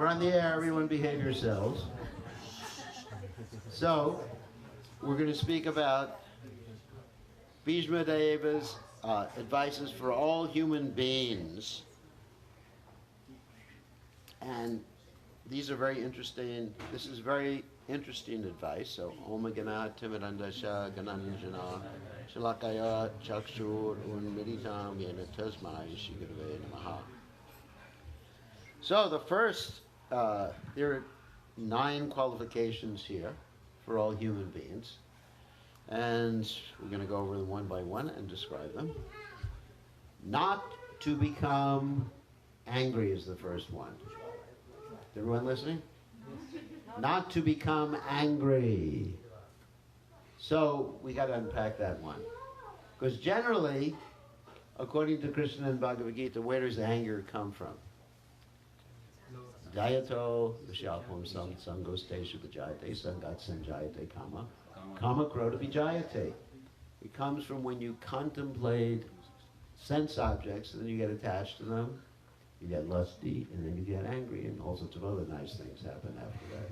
We're on the air, everyone behave yourselves. So, we're going to speak about Bhishma Deva's advices for all human beings. And these are very interesting. This is very interesting advice. So, Om Gana Timirandasha Gananjana Shalakaya Chakshur Unmiritam Yena Tasmai Shigurve Namaha. So, the first, there are 9 qualifications here for all human beings. And we're going to go over them one by one and describe them. Not to become angry is the first one. Is everyone listening? Not to become angry. So we got to unpack that one. Because generally, according to Krishna and Bhagavad Gita, where does anger come from? Jayato, Vishyalpam Sangosteshu Vijayate, Sangat Sanjayate Kama. Kama Krota Vijayate. It comes from when you contemplate sense objects and then you get attached to them, you get lusty, and then you get angry, and all sorts of other nice things happen after that.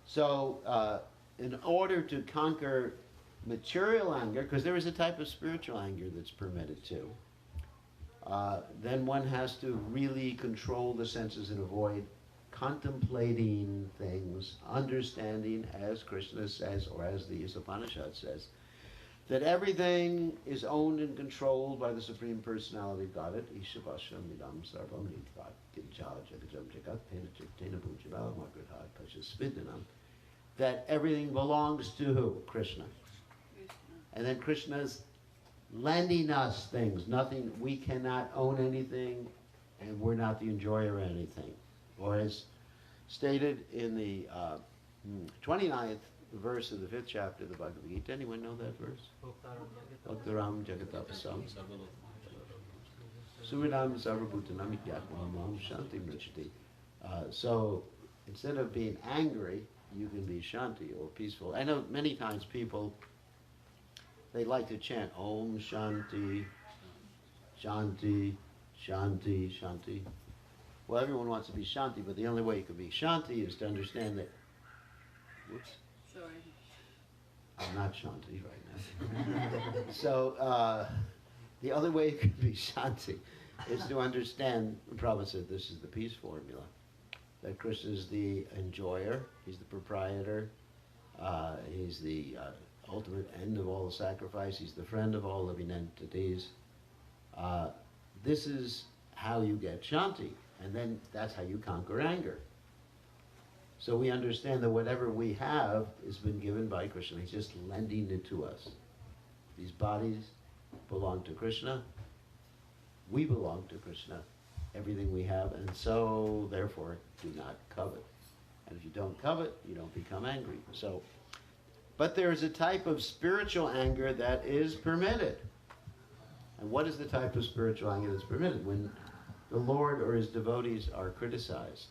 So, in order to conquer material anger, because there is a type of spiritual anger that's permitted too, then one has to really control the senses and avoid contemplating things, understanding, as Krishna says, or as the Upanishad says, that everything is owned and controlled by the Supreme Personality of Godhead, Ishavasham Idam Sarvam Nitvat Kincha Jagajam Jagat Tena Chiktena Bhujava Magradha Kashasvidinam, that everything belongs to who? Krishna. And then Krishna's lending us things. Nothing, we cannot own anything, and we're not the enjoyer of anything. Or as stated in the 29th verse of the 5th chapter of the Bhagavad Gita. Anyone know that verse? Bhaktaram Jagatapasam Suridam Sarvabhutanam Ityatmam Shanti Mrichati. So instead of being angry, you can be shanti, or peaceful. I know many times people, they like to chant Om Shanti, Shanti, Shanti, Shanti. Well, everyone wants to be shanti, but the only way you can be shanti is to understand that, whoops. Sorry. I'm not shanti right now. So, the other way you can be shanti is to understand, Prabhupada said this is the peace formula, that Krishna is the enjoyer, he's the proprietor, he's the ultimate end of all the sacrifice, he's the friend of all living entities. This is how you get shanti, and then that's how you conquer anger. So we understand that whatever we have has been given by Krishna. He's just lending it to us. These bodies belong to Krishna. We belong to Krishna. Everything we have, and so therefore do not covet. And if you don't covet, you don't become angry. So, but there is a type of spiritual anger that is permitted. And what is the type of spiritual anger that's permitted? When the Lord or his devotees are criticized,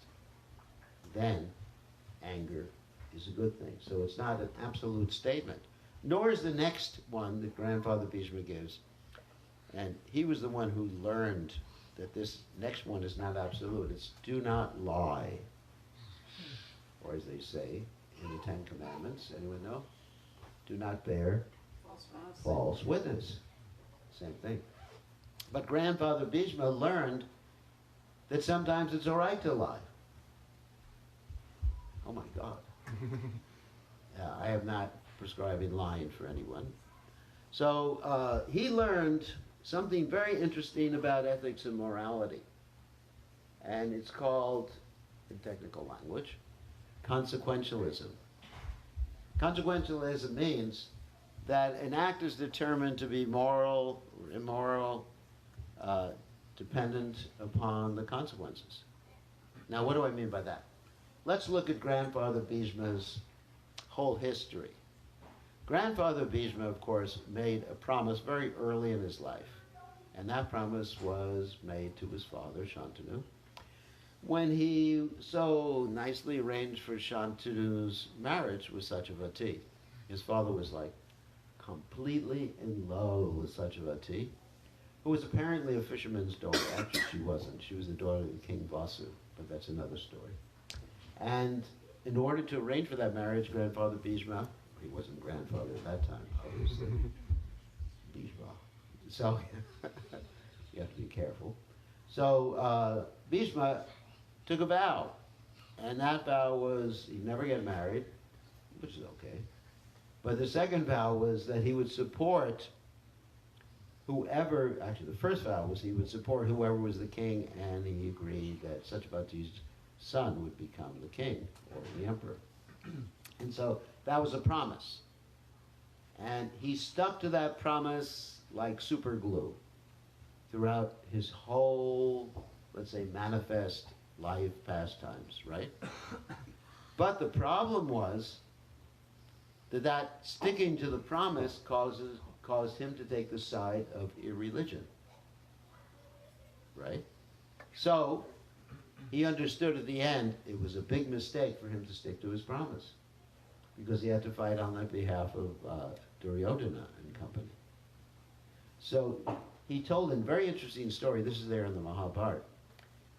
then anger is a good thing. So it's not an absolute statement. Nor is the next one that Grandfather Bhishma gives. And he was the one who learned that this next one is not absolute. It's do not lie. Or as they say in the 10 Commandments, anyone know? Do not bear false witness. Same thing. But Grandfather Bhishma learned that sometimes it's all right to lie. Oh my God. I am not prescribing lying for anyone. So he learned something very interesting about ethics and morality. And it's called, in technical language, consequentialism. Consequentialism means that an act is determined to be moral or immoral, dependent upon the consequences. Now, what do I mean by that? Let's look at Grandfather Bhishma's whole history. Grandfather Bhishma, of course, made a promise very early in his life. And that promise was made to his father, Shantanu, when he so nicely arranged for Shantanu's marriage with Satyavati. His father was like completely in love with Satyavati, who was apparently a fisherman's daughter. Actually, she wasn't. She was the daughter of King Vasu. But that's another story. And in order to arrange for that marriage, Grandfather Bhishma, he wasn't grandfather at that time, obviously, Bhishma. So, you have to be careful. So, Bhishma took a vow, and that vow was he'd never get married, which is okay. But the second vow was that he would support whoever, actually the first vow was he would support whoever was the king, and he agreed that Satyavati's son would become the king, or the emperor. And so that was a promise. And he stuck to that promise like super glue throughout his whole, let's say, manifest life pastimes, right? But the problem was that sticking to the promise caused him to take the side of irreligion, right? So he understood at the end it was a big mistake for him to stick to his promise, because he had to fight on the behalf of Duryodhana and company. So he told a very interesting story, this is there in the Mahabharata,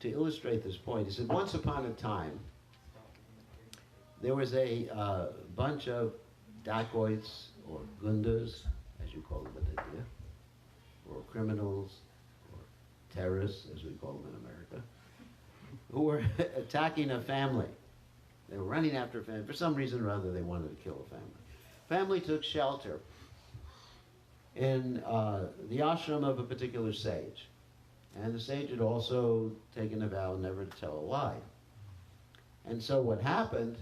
to illustrate this point. He said, once upon a time, there was a bunch of dacoits, or gundas, as you call them in India, or criminals, or terrorists, as we call them in America, who were attacking a family. They were running after a family. For some reason or other, they wanted to kill a family. Family took shelter in the ashram of a particular sage. And the sage had also taken a vow never to tell a lie. And so what happened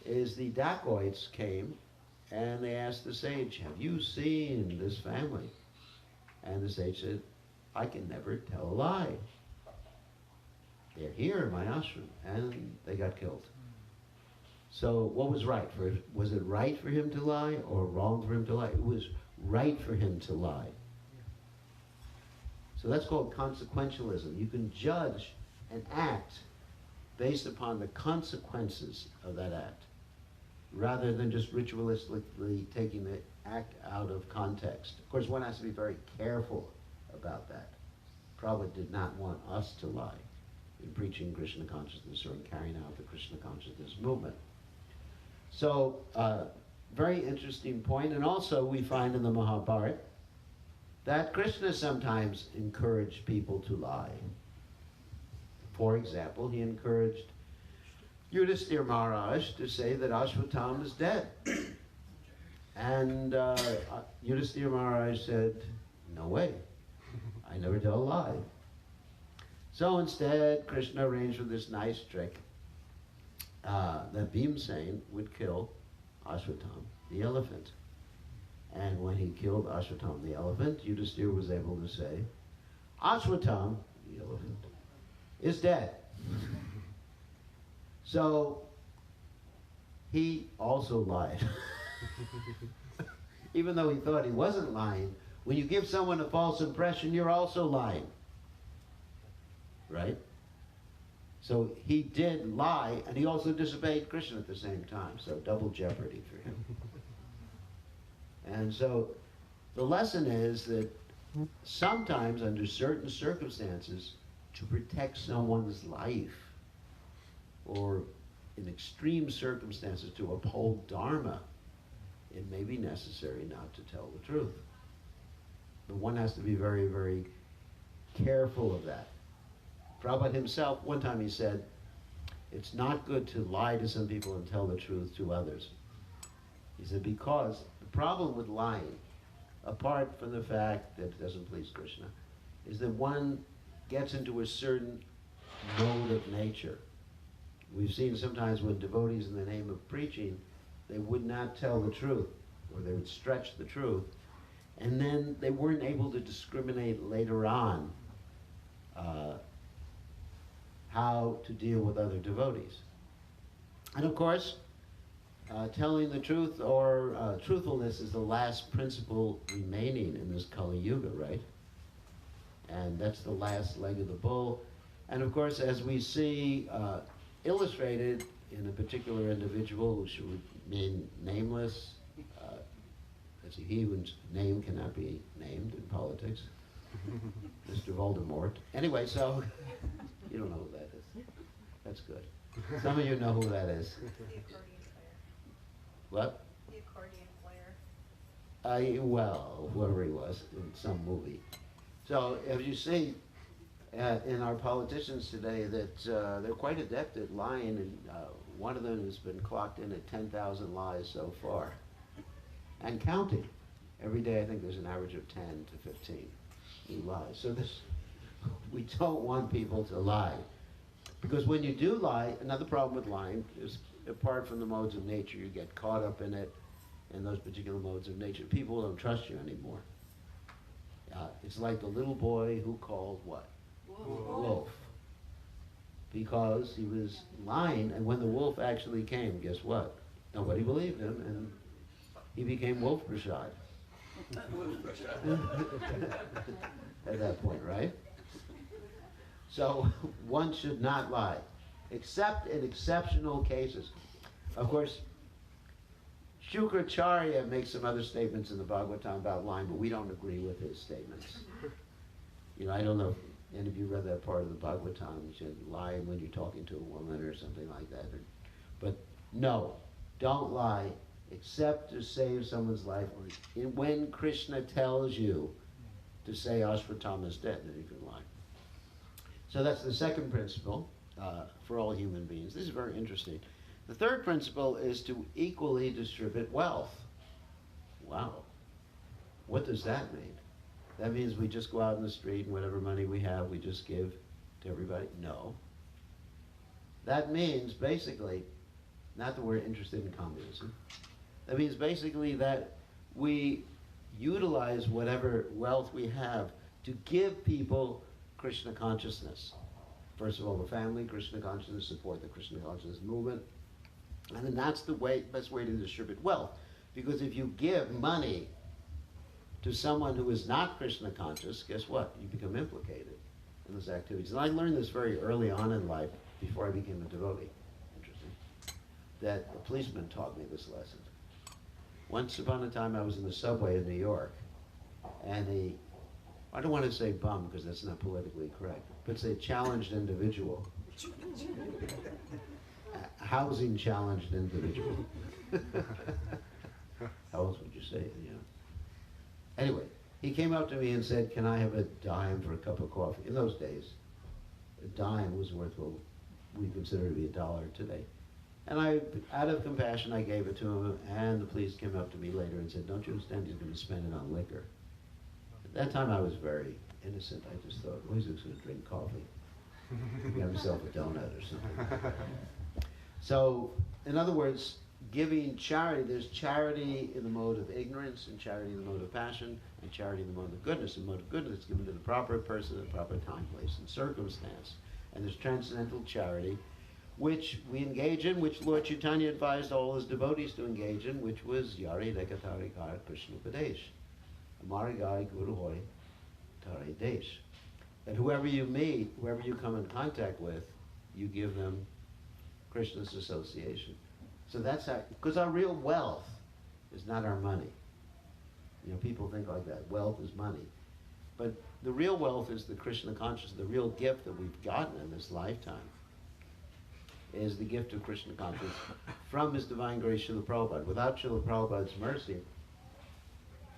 is the dacoits came and they asked the sage, have you seen this family? And the sage said, I can never tell a lie. They're here in my ashram. And they got killed. So what was right? Was it right for him to lie or wrong for him to lie? It was right for him to lie. So that's called consequentialism. You can judge an act based upon the consequences of that act, rather than just ritualistically taking the act out of context. Of course, one has to be very careful about that. Prabhupada did not want us to lie in preaching Krishna consciousness or in carrying out the Krishna consciousness movement. So, very interesting point. And also we find in the Mahabharata that Krishna sometimes encouraged people to lie. For example, he encouraged Yudhisthira Maharaj to say that Ashwatthama is dead. And Yudhisthira Maharaj said, no way, I never tell a lie. So instead, Krishna arranged for this nice trick that Bhimsen would kill Ashwatthama, the elephant. And when he killed Ashwatthama, the elephant, Yudhisthira was able to say, Ashwatthama, the elephant, is dead. So he also lied. Even though he thought he wasn't lying, when you give someone a false impression, you're also lying. Right? So he did lie, and he also disobeyed Krishna at the same time. So double jeopardy for him. And so the lesson is that sometimes under certain circumstances, to protect someone's life, or in extreme circumstances to uphold dharma, it may be necessary not to tell the truth. But one has to be very, very careful of that. Prabhupada himself, one time he said, it's not good to lie to some people and tell the truth to others. He said, because the problem with lying, apart from the fact that it doesn't please Krishna, is that one gets into a certain mode of nature. We've seen sometimes when devotees, in the name of preaching, they would not tell the truth, or they would stretch the truth, and then they weren't able to discriminate later on how to deal with other devotees. And of course, telling the truth or truthfulness is the last principle remaining in this Kali Yuga, right? And that's the last leg of the bull. And of course, as we see illustrated in a particular individual who should remain nameless, he whose name cannot be named in politics, Mr. Voldemort. Anyway, so you don't know who that is. That's good. Some of you know who that is. The accordion player. What? The accordion player. Well, whoever he was in some movie. So if you see in our politicians today that they're quite adept at lying, and one of them has been clocked in at 10,000 lies so far, and counting. Every day I think there's an average of 10 to 15 new lies. So we don't want people to lie. Because when you do lie, another problem with lying is, apart from the modes of nature, you get caught up in it, in those particular modes of nature. People don't trust you anymore. It's like the little boy who called what? Wolf. Because he was lying, and when the wolf actually came, guess what? Nobody believed him, and he became Wolf Prashad. At that point, right? So one should not lie, except in exceptional cases. Of course, Shukracharya makes some other statements in the Bhagavatam about lying, but we don't agree with his statements. You know, I don't know if any of you read that part of the Bhagavatam. You should lie when you're talking to a woman or something like that. But no, don't lie except to save someone's life. When Krishna tells you to say Ashvatthama is dead, then you can lie. So that's the second principle for all human beings. This is very interesting. The third principle is to equally distribute wealth. Wow. What does that mean? That means we just go out in the street and whatever money we have, we just give to everybody? No. That means basically, not that we're interested in communism, that means basically that we utilize whatever wealth we have to give people Krishna consciousness. First of all, the family, Krishna consciousness, support the Krishna consciousness movement. And then that's the best way to distribute wealth. Because if you give money to someone who is not Krishna conscious, guess what? You become implicated in those activities. And I learned this very early on in life, before I became a devotee. Interesting. That a policeman taught me this lesson. Once upon a time I was in the subway in New York, and I don't want to say bum because that's not politically correct, but say challenged individual. Housing challenged individual. How else would you say it? You know? Anyway, he came up to me and said, "Can I have a dime for a cup of coffee?" In those days, a dime was worth what we consider to be $1 today. And out of compassion, I gave it to him, and the police came up to me later and said, "Don't you understand he's going to spend it on liquor?" At that time, I was very innocent. I just thought, well, he's just going to drink coffee. Have himself a donut or something. So, in other words, giving charity, there's charity in the mode of ignorance, and charity in the mode of passion, and charity in the mode of goodness. The mode of goodness is given to the proper person at the proper time, place, and circumstance. And there's transcendental charity, which we engage in, which Lord Chaitanya advised all his devotees to engage in, which was Yari Dekatari Kar Krishna Padesh. Amarigai Guru Hoy Tari Desh. That whoever you meet, whoever you come in contact with, you give them Krishna's association. So that's how, because our real wealth is not our money. You know, people think like that. Wealth is money. But the real wealth is the Krishna consciousness. The real gift that we've gotten in this lifetime is the gift of Krishna consciousness from His Divine Grace, Srila Prabhupada. Without Srila Prabhupada's mercy,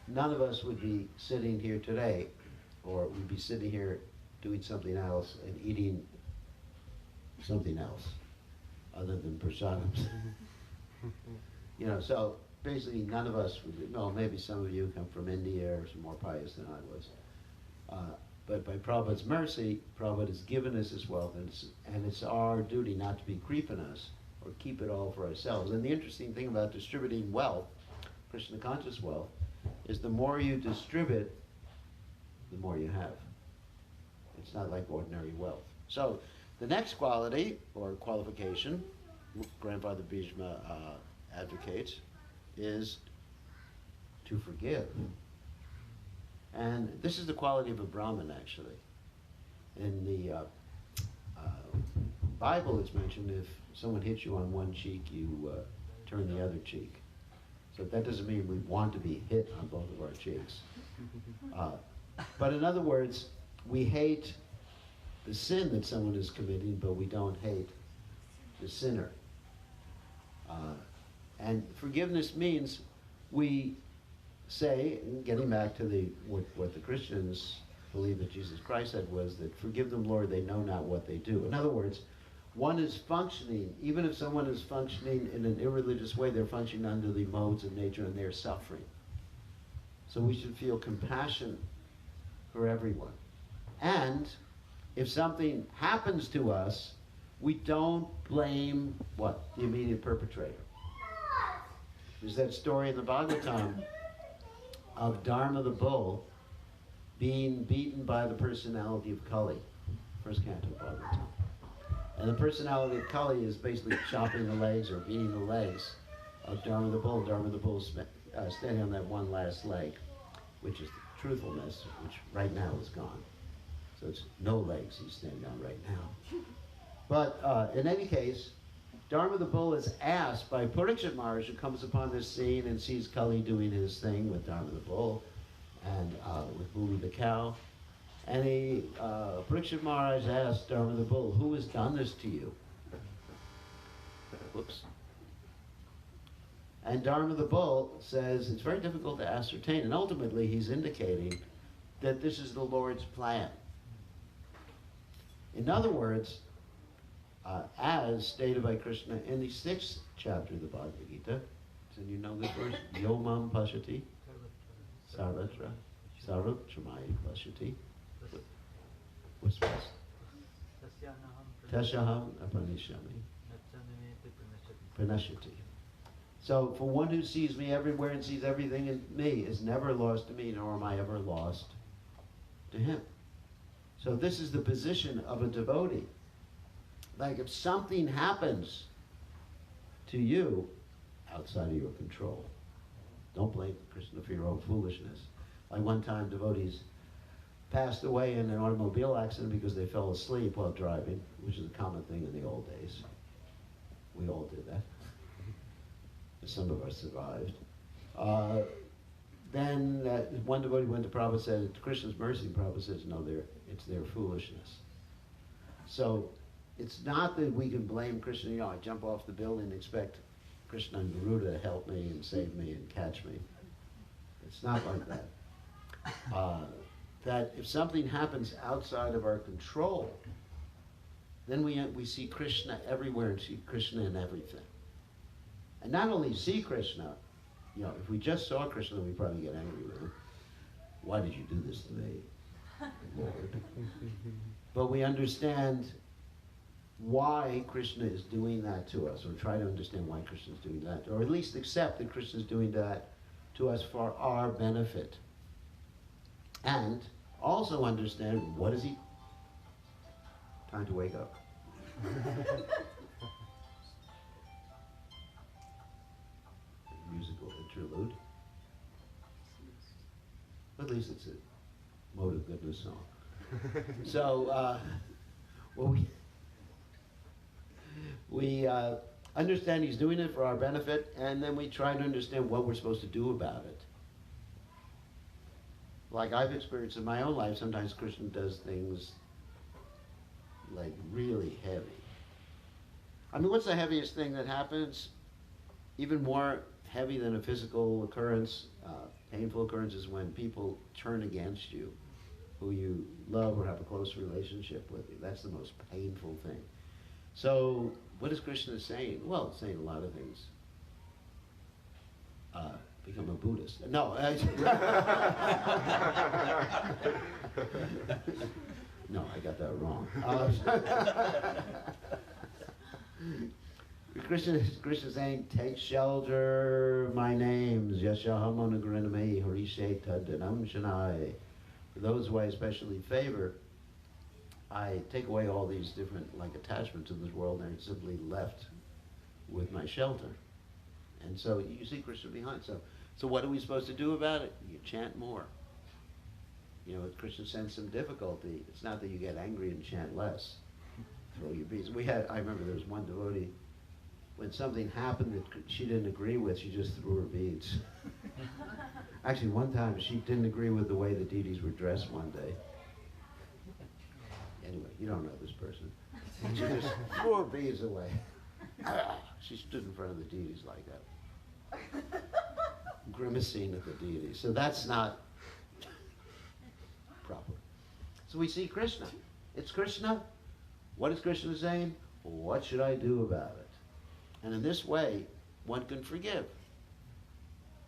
none of us would be sitting here today, or we'd be sitting here doing something else and eating something else other than prasadams. You know, so basically none of us would be, well, maybe some of you come from India or some more pious than I was. But by Prabhupada's mercy, Prabhupada has given us his wealth, and it's our duty not to be creeping us or keep it all for ourselves. And the interesting thing about distributing wealth, Krishna conscious wealth, is the more you distribute, the more you have. It's not like ordinary wealth. So the next quality or qualification, Grandfather Bhishma advocates, is to forgive. And this is the quality of a Brahmin, actually. In the Bible, it's mentioned if someone hits you on one cheek, you turn the other cheek. So that doesn't mean we want to be hit on both of our cheeks. But in other words, we hate the sin that someone is committing, but we don't hate the sinner. And forgiveness means we say, getting back to what the Christians believe that Jesus Christ said was that, forgive them, Lord, they know not what they do. In other words, one is functioning, even if someone is functioning in an irreligious way, they're functioning under the modes of nature and they're suffering. So we should feel compassion for everyone. And if something happens to us, we don't blame what? The immediate perpetrator. There's that story in the Bhagavatam of Dharma the bull being beaten by the personality of Kali. First canto of Bhagavatam. And the personality of Kali is basically chopping the legs or beating the legs of Dharma the bull. Dharma the bull standing on that one last leg, which is the truthfulness, which right now is gone. So it's no legs he's standing on right now. But in any case, Dharma the bull is asked by Parikshit Maharaj, who comes upon this scene and sees Kali doing his thing with Dharma the bull and with Buli the cow. And Parikshit Maharaj asked Dharma the bull, who has done this to you? Whoops. And Dharma the bull says it's very difficult to ascertain, and ultimately he's indicating that this is the Lord's plan. In other words, as stated by Krishna in the 6th chapter of the Bhagavad Gita, so you know this verse, Yomam Pashati, Sarvatra, Sarvatra Pashati. What's this? Tashaham Apanishami. Pranashati. So, for one who sees me everywhere and sees everything in me is never lost to me, nor am I ever lost to him. So this is the position of a devotee. Like if something happens to you outside of your control, don't blame Krishna for your own foolishness. Like one time devotees passed away in an automobile accident because they fell asleep while driving, which is a common thing in the old days. We all did that. Some of us survived. Then one devotee went to Prabhupada and said, to Krishna's mercy, Prabhupada says, no, it's their foolishness. So it's not that we can blame Krishna, I jump off the building and expect Krishna and Garuda to help me and save me and catch me. It's not like that. That if something happens outside of our control, then we see Krishna everywhere and see Krishna in everything. And not only see Krishna, if we just saw Krishna, we'd probably get angry with him. Why did you do this to me, Lord? But we understand why Krishna is doing that to us, or try to understand why Krishna is doing that, or at least accept that Krishna is doing that to us for our benefit. And also understand, what is he? Time to wake up. Musical interlude. At least it's a mode of goodness song. So, we understand he's doing it for our benefit, and then we try to understand what we're supposed to do about it. Like I've experienced in my own life, sometimes Krishna does things like really heavy. I mean, what's the heaviest thing that happens? Even more heavy than a physical occurrence, painful occurrence, is when people turn against you, who you love or have a close relationship with you. That's the most painful thing. So, what is Krishna saying? Well, it's saying a lot of things. Become a Buddhist. No. No, I got that wrong. Krishna saying, take shelter, my name's Yashahamanagariname Harishe Tadanam Shanai. For those who I especially favor, I take away all these different attachments in this world, and I'm simply left with my shelter. And so you see Krishna behind. So what are we supposed to do about it? You chant more. If Krishna sends some difficulty, it's not that you get angry and chant less. Throw your beads. I remember there was one devotee, when something happened that she didn't agree with, she just threw her beads. Actually, one time she didn't agree with the way the deities were dressed one day. Anyway, you don't know this person. She just threw her beads away. She stood in front of the deities like that, grimacing at the deities. So that's not proper. So we see Krishna. It's Krishna. What is Krishna saying? What should I do about it? And in this way, one can forgive.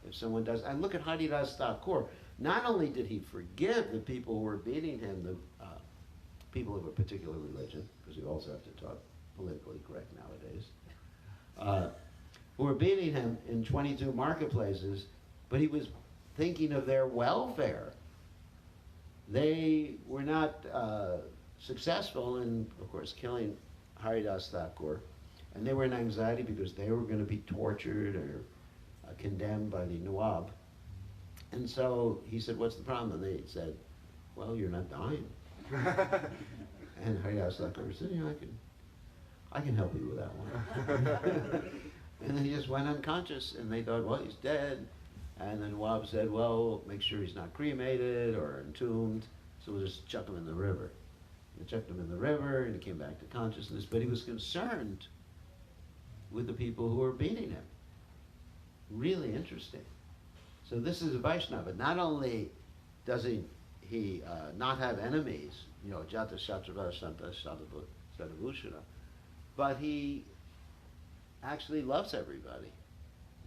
If someone does, and look at Haridas Thakur. Not only did he forgive the people who were beating him, the people of a particular religion, because you also have to talk politically correct nowadays, who were beating him in 22 marketplaces, but he was thinking of their welfare. They were not successful in, of course, killing Haridas Thakur, and they were in anxiety because they were going to be tortured or condemned by the Nawab. And so he said, what's the problem? And they said, well, you're not dying. And Haridas Thakur said, you know, I can help you with that one. And then he just went unconscious, and they thought, well, he's dead. And then Nawab said, well, make sure he's not cremated or entombed, so we'll just chuck him in the river. They chucked him in the river, and he came back to consciousness, but he was concerned with the people who were beating him. Really interesting. So this is a Vaishnava. Not only does he not have enemies, you know, Jata Shatrava Santa Sadabhushana, but he actually loves everybody.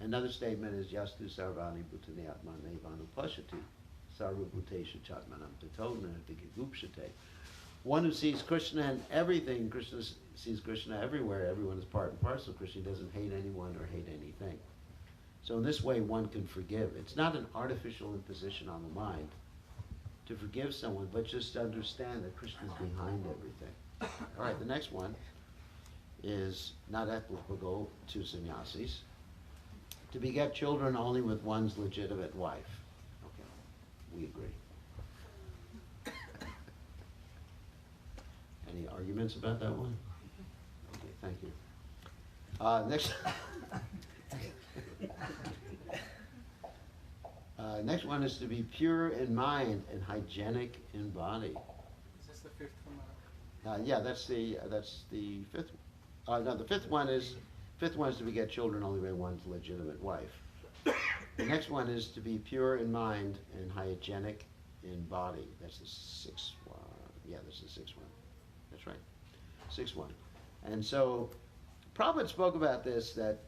Another statement is Yastu Sarvani Bhutani Atmane Vanu Pashati Sarva Bhutesha Chatmanam Tatona Vigupshate. One who sees Krishna in everything, Krishna sees Krishna everywhere, everyone is part and parcel of Krishna, he doesn't hate anyone or hate anything. So in this way one can forgive. It's not an artificial imposition on the mind to forgive someone, but just to understand that Krishna is behind everything. All right, the next one is not applicable to sannyasis. To beget children only with one's legitimate wife. Okay, we agree. Any arguments about that one? Okay, thank you. Next. Next one is to be pure in mind and hygienic in body. Is this the fifth one? Yeah, that's the fifth. No, the fifth one is to beget children only with one's legitimate wife. The next one is to be pure in mind and hygienic in body. That's the sixth one. Yeah, that's the sixth one. That's right, sixth one. And so, Prabhupada spoke about this, that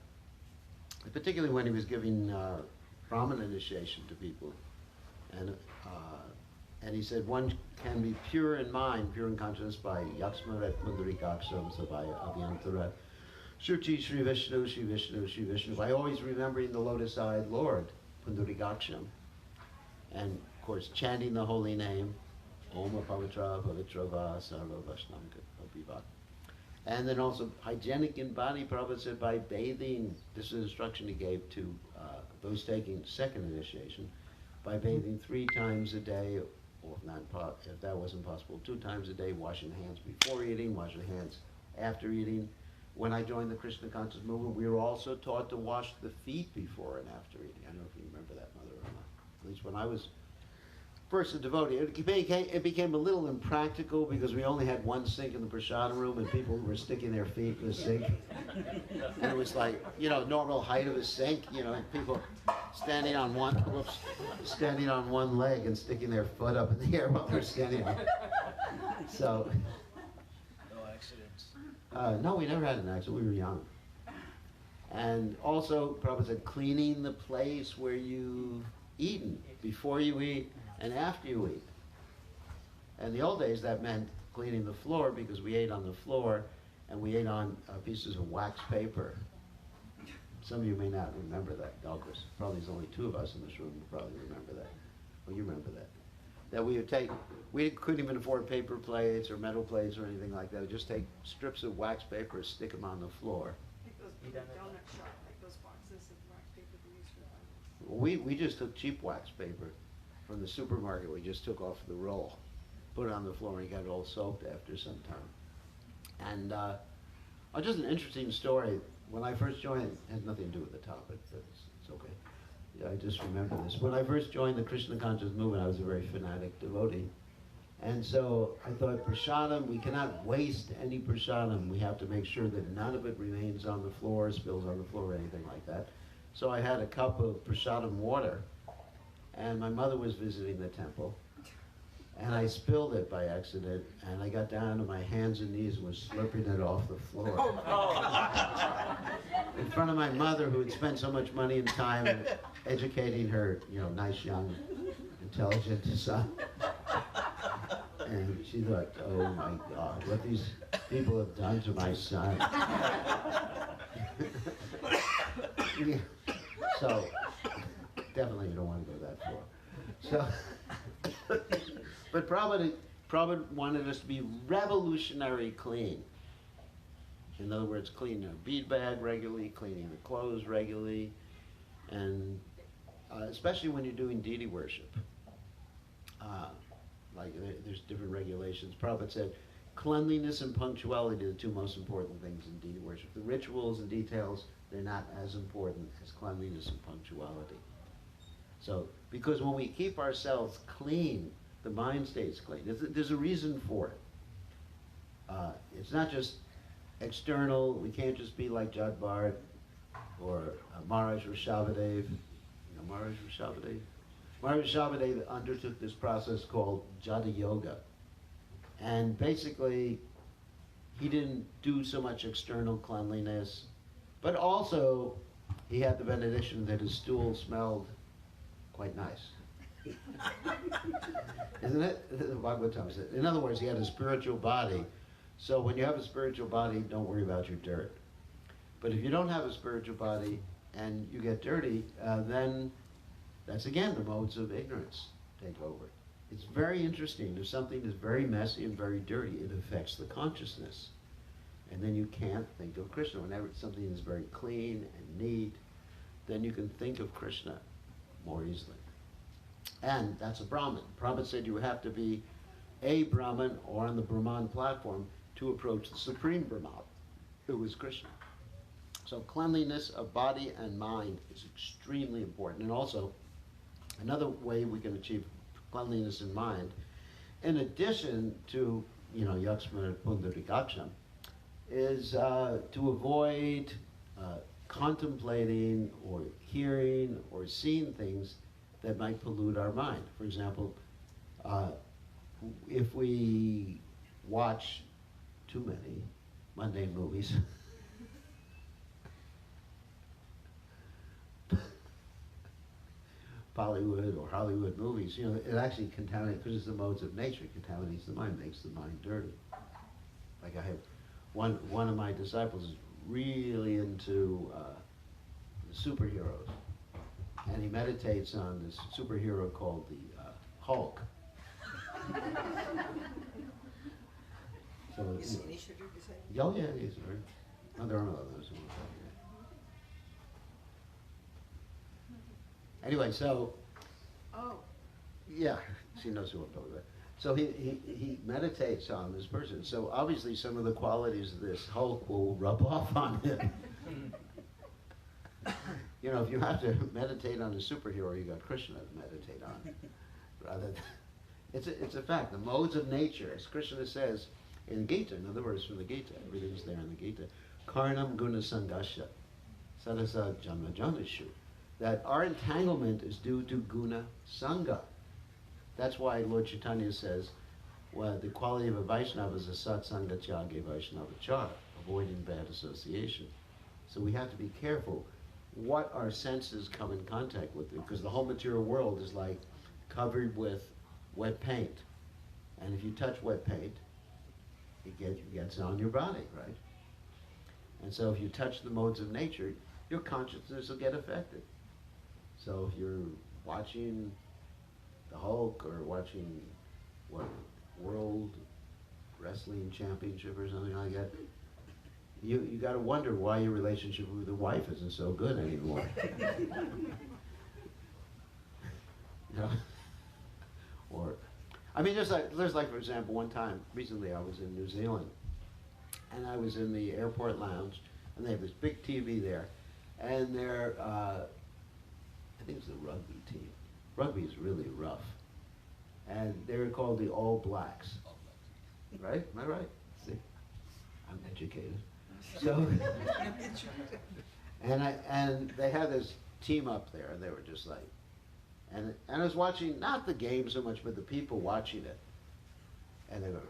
particularly when he was giving Brahman initiation to people, and he said one can be pure in mind, pure in consciousness by Yaksmaret Pundarikaksam, so by Abhyantara, Shruti Shri Vishnu, Shri Vishnu, Shri Vishnu, by always remembering the lotus-eyed Lord, Pundarikaksham, and of course chanting the holy name, Om Pavitra Pavitra Va Sarva Vaishnam Viva. And then also hygienic in body, Prabhupada said, by bathing. This is an instruction he gave to those taking second initiation, by bathing 3 times a day, or if that wasn't possible, 2 times a day, washing hands before eating, washing hands after eating. When I joined the Krishna conscious movement, we were also taught to wash the feet before and after eating. I don't know if you remember that, Mother, or not. At least when I was first a devotee, it became a little impractical because we only had one sink in the prasadam room and people were sticking their feet in the sink. And it was like, you know, normal height of a sink, you know, people standing on one leg and sticking their foot up in the air while they're standing up. So, No accidents. no, we never had an accident. We were young. And also, Prabhupada said, cleaning the place where you've eaten, before you eat and after you eat. And in the old days, that meant cleaning the floor because we ate on the floor and we ate on pieces of wax paper. Some of you may not remember that, Douglas. Probably there's only 2 of us in this room who probably remember that. Well, you remember that. That we would take, we couldn't even afford paper plates or metal plates or anything like that. We'd just take strips of wax paper, stick them on the floor. Like those big donut shop, like those boxes of wax paper we use for that. We just took cheap wax paper from the supermarket. We just took off the roll, put it on the floor, and got it all soaked after some time. And just an interesting story. When I first joined, it has nothing to do with the topic, but it's okay. Yeah, I just remember this. When I first joined the Krishna conscious movement, I was a very fanatic devotee. And so I thought, prasadam, we cannot waste any prasadam. We have to make sure that none of it remains on the floor, spills on the floor, or anything like that. So I had a cup of prasadam water, and my mother was visiting the temple, and I spilled it by accident, and I got down to my hands and knees and was slurping it off the floor. In front of my mother, who had spent so much money and time educating her, nice, young, intelligent son. And she thought, oh my God, what these people have done to my son. Yeah. So, definitely you don't want to go that far. So, but Prabhupada wanted us to be revolutionary clean. In other words, cleaning our bead bag regularly, cleaning the clothes regularly, and especially when you're doing deity worship. There's different regulations. Prabhupada said, cleanliness and punctuality are the two most important things in deity worship. The rituals and details, they're not as important as cleanliness and punctuality. So, because when we keep ourselves clean, the mind stays clean. There's a reason for it. It's not just external. We can't just be like Jad Bharat or Maharaj Rishabhadev. Maharaj Rishabhadev? Maharaj Rishabhadev undertook this process called Jata Yoga. And basically, he didn't do so much external cleanliness, but also he had the benediction that his stool smelled quite nice. Isn't it? The Bhagavatam said. In other words, he had a spiritual body. So when you have a spiritual body, don't worry about your dirt. But if you don't have a spiritual body and you get dirty, then that's again the modes of ignorance take over. It's very interesting. If something is very messy and very dirty, it affects the consciousness. And then you can't think of Krishna. Whenever something is very clean and neat, then you can think of Krishna more easily. And that's a Brahmin. Prabhupada said you have to be a Brahmin or on the Brahman platform to approach the Supreme Brahman, who is Krishna. So cleanliness of body and mind is extremely important. And also, another way we can achieve cleanliness in mind, in addition to, Yaksmana Pundarikaksham, is to avoid contemplating or hearing or seeing things that might pollute our mind. For example, if we watch too many mundane movies, Bollywood or Hollywood movies, it actually contaminates, because it's the modes of nature, it contaminates the mind, makes the mind dirty. Like I have, one of my disciples is really into superheroes, and he meditates on this superhero called the Hulk. So, Is Anisha your disciple? oh yeah, he's very. No, there are no others. Anyway, so. Oh. Yeah, she knows who I'm talking about. So he meditates on this person. So obviously some of the qualities of this Hulk will rub off on him. If you have to meditate on a superhero, you got Krishna to meditate on. Rather than, it's a fact. The modes of nature, as Krishna says in Gita, in other words from the Gita, everything's there in the Gita, Karnam Guna Sangasha, Sadasa Janma Janashu. That our entanglement is due to guna sangha. That's why Lord Chaitanya says, well, the quality of a Vaishnava is a satsanga tyage Vaishnavachara, avoiding bad association. So we have to be careful what our senses come in contact with, because the whole material world is like covered with wet paint. And if you touch wet paint, it gets on your body, right? And so if you touch the modes of nature, your consciousness will get affected. So if you're watching the Hulk or watching World Wrestling Championship or something like that, you got to wonder why your relationship with the wife isn't so good anymore. Or, there's like for example, one time recently I was in New Zealand, and I was in the airport lounge, and they have this big TV there, and they're I think it's the rugby team. Rugby is really rough. And they were called the All Blacks. Right? Am I right? See, I'm educated. So, and they had this team up there, and they were just like, and I was watching not the game so much, but the people watching it, and they go,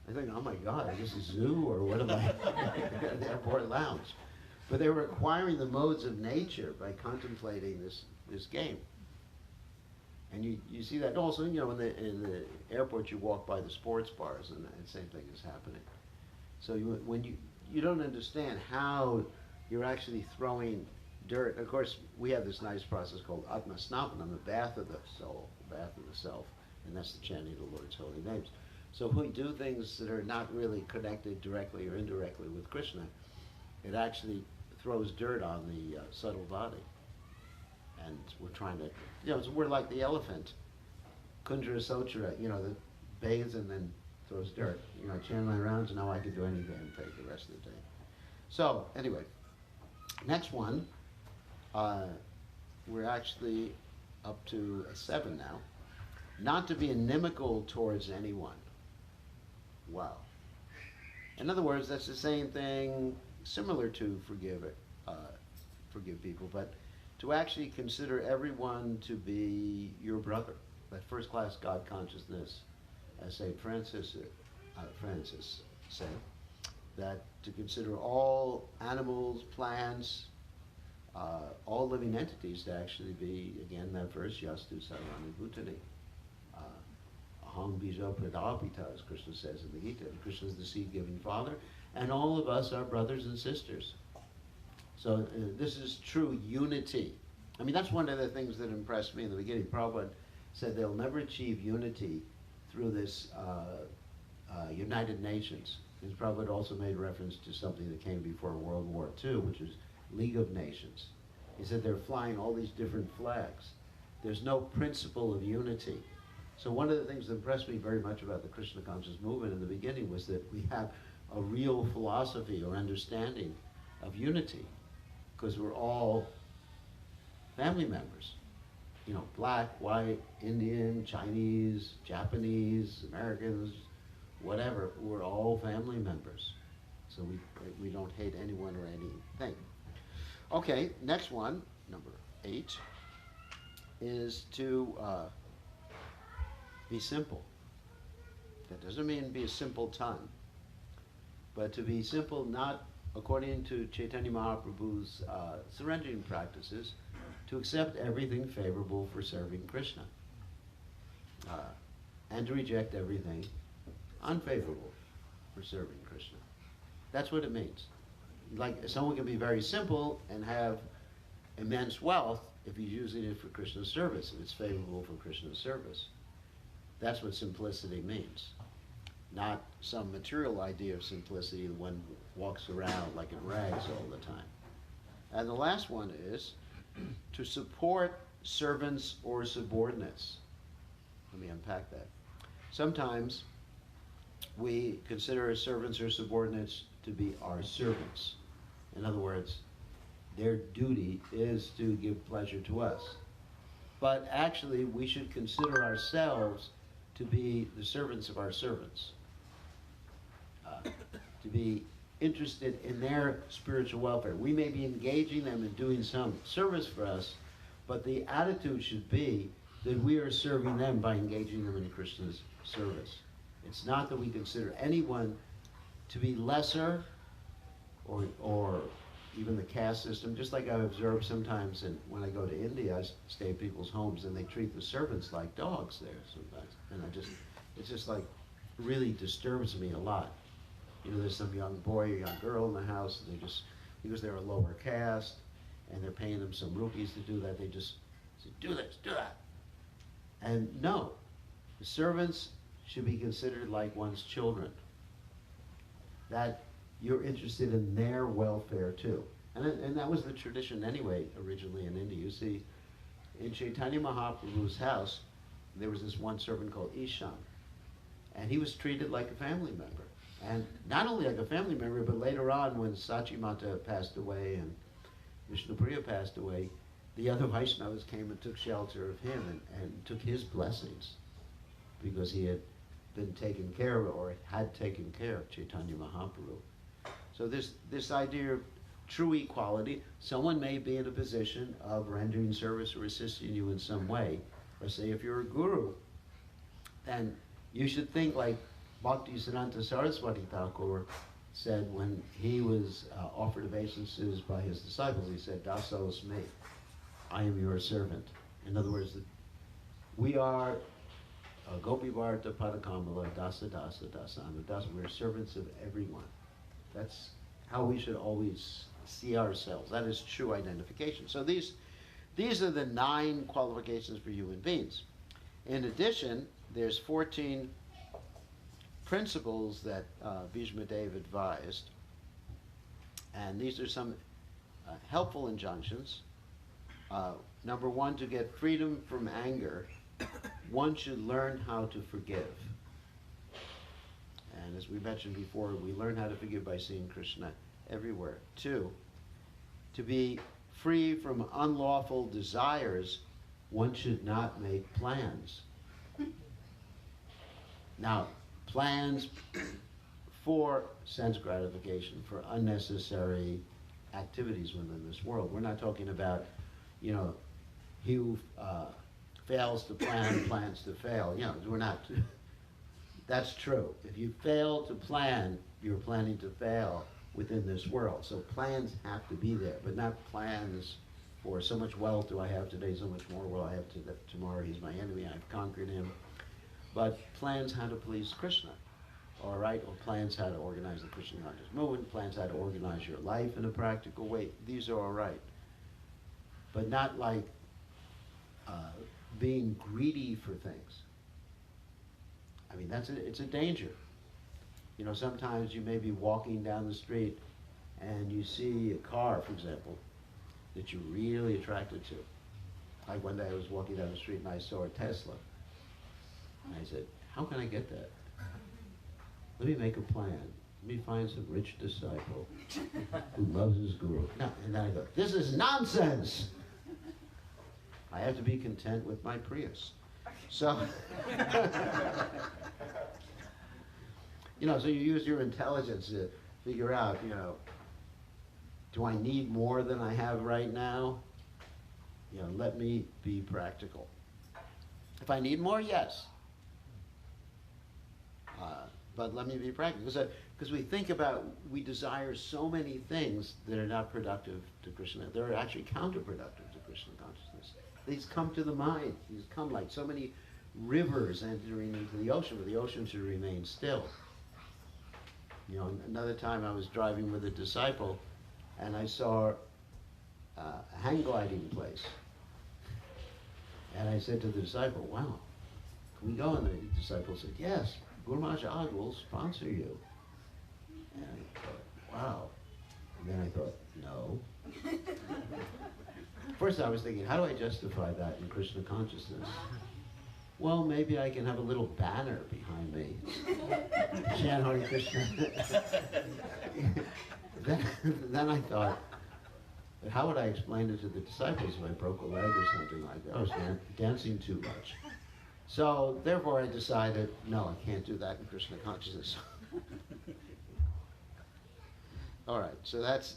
I think, oh my God, is this a zoo or what am I? The airport lounge. But they were acquiring the modes of nature by contemplating this game. And you see that also, you know, in the airport you walk by the sports bars and the same thing is happening. So when you don't understand how you're actually throwing dirt. Of course, we have this nice process called Atma Snapanam, the bath of the soul, the bath of the self, and that's the chanting of the Lord's holy names. So when we do things that are not really connected directly or indirectly with Krishna, it actually throws dirt on the subtle body. And we're trying to, you know, we're like the elephant. Kundra Sochara, you know, that bathes and then throws dirt. You know, I chant my rounds and now I can do anything and take the rest of the day. So, anyway, next one, we're actually up to 7 now. Not to be inimical towards anyone. Wow. In other words, that's the same thing, similar to forgive people, but to actually consider everyone to be your brother, that first-class God consciousness, as St. Francis said, that to consider all animals, plants, all living entities to actually be, again, that verse, Yastu Sarvani Bhutani. Aham Bijo Pradapita, as Krishna says in the Gita. Krishna is the seed-giving father, and all of us are brothers and sisters. So this is true unity. I mean, that's one of the things that impressed me in the beginning. Prabhupada said they'll never achieve unity through this United Nations. Because Prabhupada also made reference to something that came before World War II, which is League of Nations. He said they're flying all these different flags. There's no principle of unity. So one of the things that impressed me very much about the Krishna conscious movement in the beginning was that we have a real philosophy or understanding of unity, because we're all family members. You know, black, white, Indian, Chinese, Japanese, Americans, whatever, we're all family members. So we don't hate anyone or anything. Okay, next one, number 8, is to be simple. That doesn't mean be a simpleton, but to be simple not according to Chaitanya Mahaprabhu's surrendering practices, to accept everything favorable for serving Krishna, and to reject everything unfavorable for serving Krishna. That's what it means. Like, someone can be very simple and have immense wealth if he's using it for Krishna's service, if it's favorable for Krishna's service. That's what simplicity means. Not some material idea of simplicity that one walks around like in rags all the time. And the last one is to support servants or subordinates. Let me unpack that. Sometimes we consider our servants or subordinates to be our servants. In other words, their duty is to give pleasure to us. But actually, we should consider ourselves to be the servants of our servants. To be interested in their spiritual welfare. We may be engaging them in doing some service for us, but the attitude should be that we are serving them by engaging them in Krishna's service. It's not that we consider anyone to be lesser or even the caste system. Just like I've observed sometimes when I go to India, I stay at people's homes and they treat the servants like dogs there sometimes. And it's just like, really disturbs me a lot. You know, there's some young boy or young girl in the house, and because they're a lower caste, and they're paying them some rupees to do that, they just say, do this, do that. And no, the servants should be considered like one's children. That you're interested in their welfare too. And that was the tradition anyway, originally in India. You see, in Chaitanya Mahaprabhu's house, there was this one servant called Ishan, and he was treated like a family member. And not only like a family member, but later on when Sachimata passed away and Vishnupriya passed away, the other Vaishnavas came and took shelter of him and took his blessings because he had been taken care of, or had taken care of Chaitanya Mahaprabhu. So this idea of true equality, someone may be in a position of rendering service or assisting you in some way, or say if you're a guru, then you should think like Bhaktisiddhanta Saraswati Thakur said when he was offered obeisances by his disciples. He said, "Dasos me, I am your servant." In other words, we are Gopi Bharata Padakamala Dasa Dasa Dasana Dasa. We're servants of everyone. That's how we should always see ourselves. That is true identification. So these are the 9 qualifications for human beings. In addition, there's 14 principles that Bhishma Deva advised, and these are some helpful injunctions. Number 1, to get freedom from anger, one should learn how to forgive. And as we mentioned before, we learn how to forgive by seeing Krishna everywhere. 2, to be free from unlawful desires, one should not make plans. Now, plans for sense gratification, for unnecessary activities within this world. We're not talking about, he who fails to plan plans to fail. We're not. That's true. If you fail to plan, you're planning to fail within this world. So plans have to be there, but not plans for so much wealth do I have today, so much more will I have tomorrow. He's my enemy, I've conquered him. But plans how to please Krishna, all right? Or plans how to organize the Krishna conscious movement, plans how to organize your life in a practical way. These are all right. But not like being greedy for things. I mean, it's a danger. Sometimes you may be walking down the street and you see a car, for example, that you're really attracted to. Like one day I was walking down the street and I saw a Tesla. And I said, how can I get that? Let me make a plan. Let me find some rich disciple who loves his guru. No, and then I go, this is nonsense. I have to be content with my Prius. So, so you use your intelligence to figure out, do I need more than I have right now? Let me be practical. If I need more, yes. But let me be practical. Because we desire so many things that are not productive to Krishna. They're actually counterproductive to Krishna consciousness. These come to the mind. These come like so many rivers entering into the ocean, but the ocean should remain still. Another time I was driving with a disciple, and I saw a hang gliding place. And I said to the disciple, wow, can we go? And the disciple said, yes, Guru Maharaj will sponsor you. And I thought, wow. And then I thought, no. First I was thinking, how do I justify that in Krishna consciousness? Well, maybe I can have a little banner behind me. Chant Hare Krishna. then I thought, but how would I explain it to the disciples if I broke a leg or something like that? I was dancing too much. So therefore I decided, no, I can't do that in Krishna consciousness. All right, so that's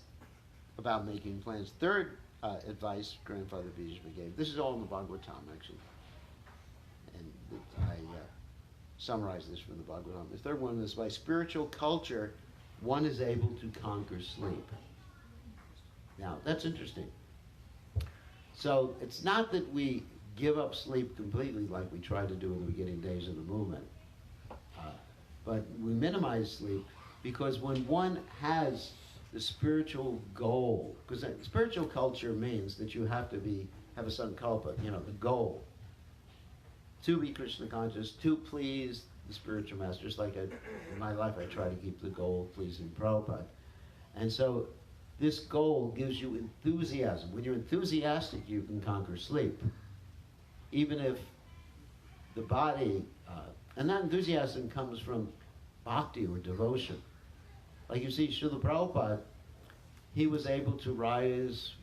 about making plans. Third advice Grandfather Bhishma gave, this is all in the Bhagavatam actually, and I summarized this from the Bhagavatam. The third one is, by spiritual culture, one is able to conquer sleep. Now, that's interesting. So it's not that we give up sleep completely like we tried to do in the beginning days of the movement, but we minimize sleep because when one has the spiritual goal, because spiritual culture means that you have to have a sankalpa, the goal, to be Krishna conscious, to please the spiritual masters. Like in my life, I try to keep the goal of pleasing Prabhupada. And so this goal gives you enthusiasm. When you're enthusiastic, you can conquer sleep. Even if the body, and that enthusiasm comes from bhakti or devotion. Like you see, Srila Prabhupada, he was able to rise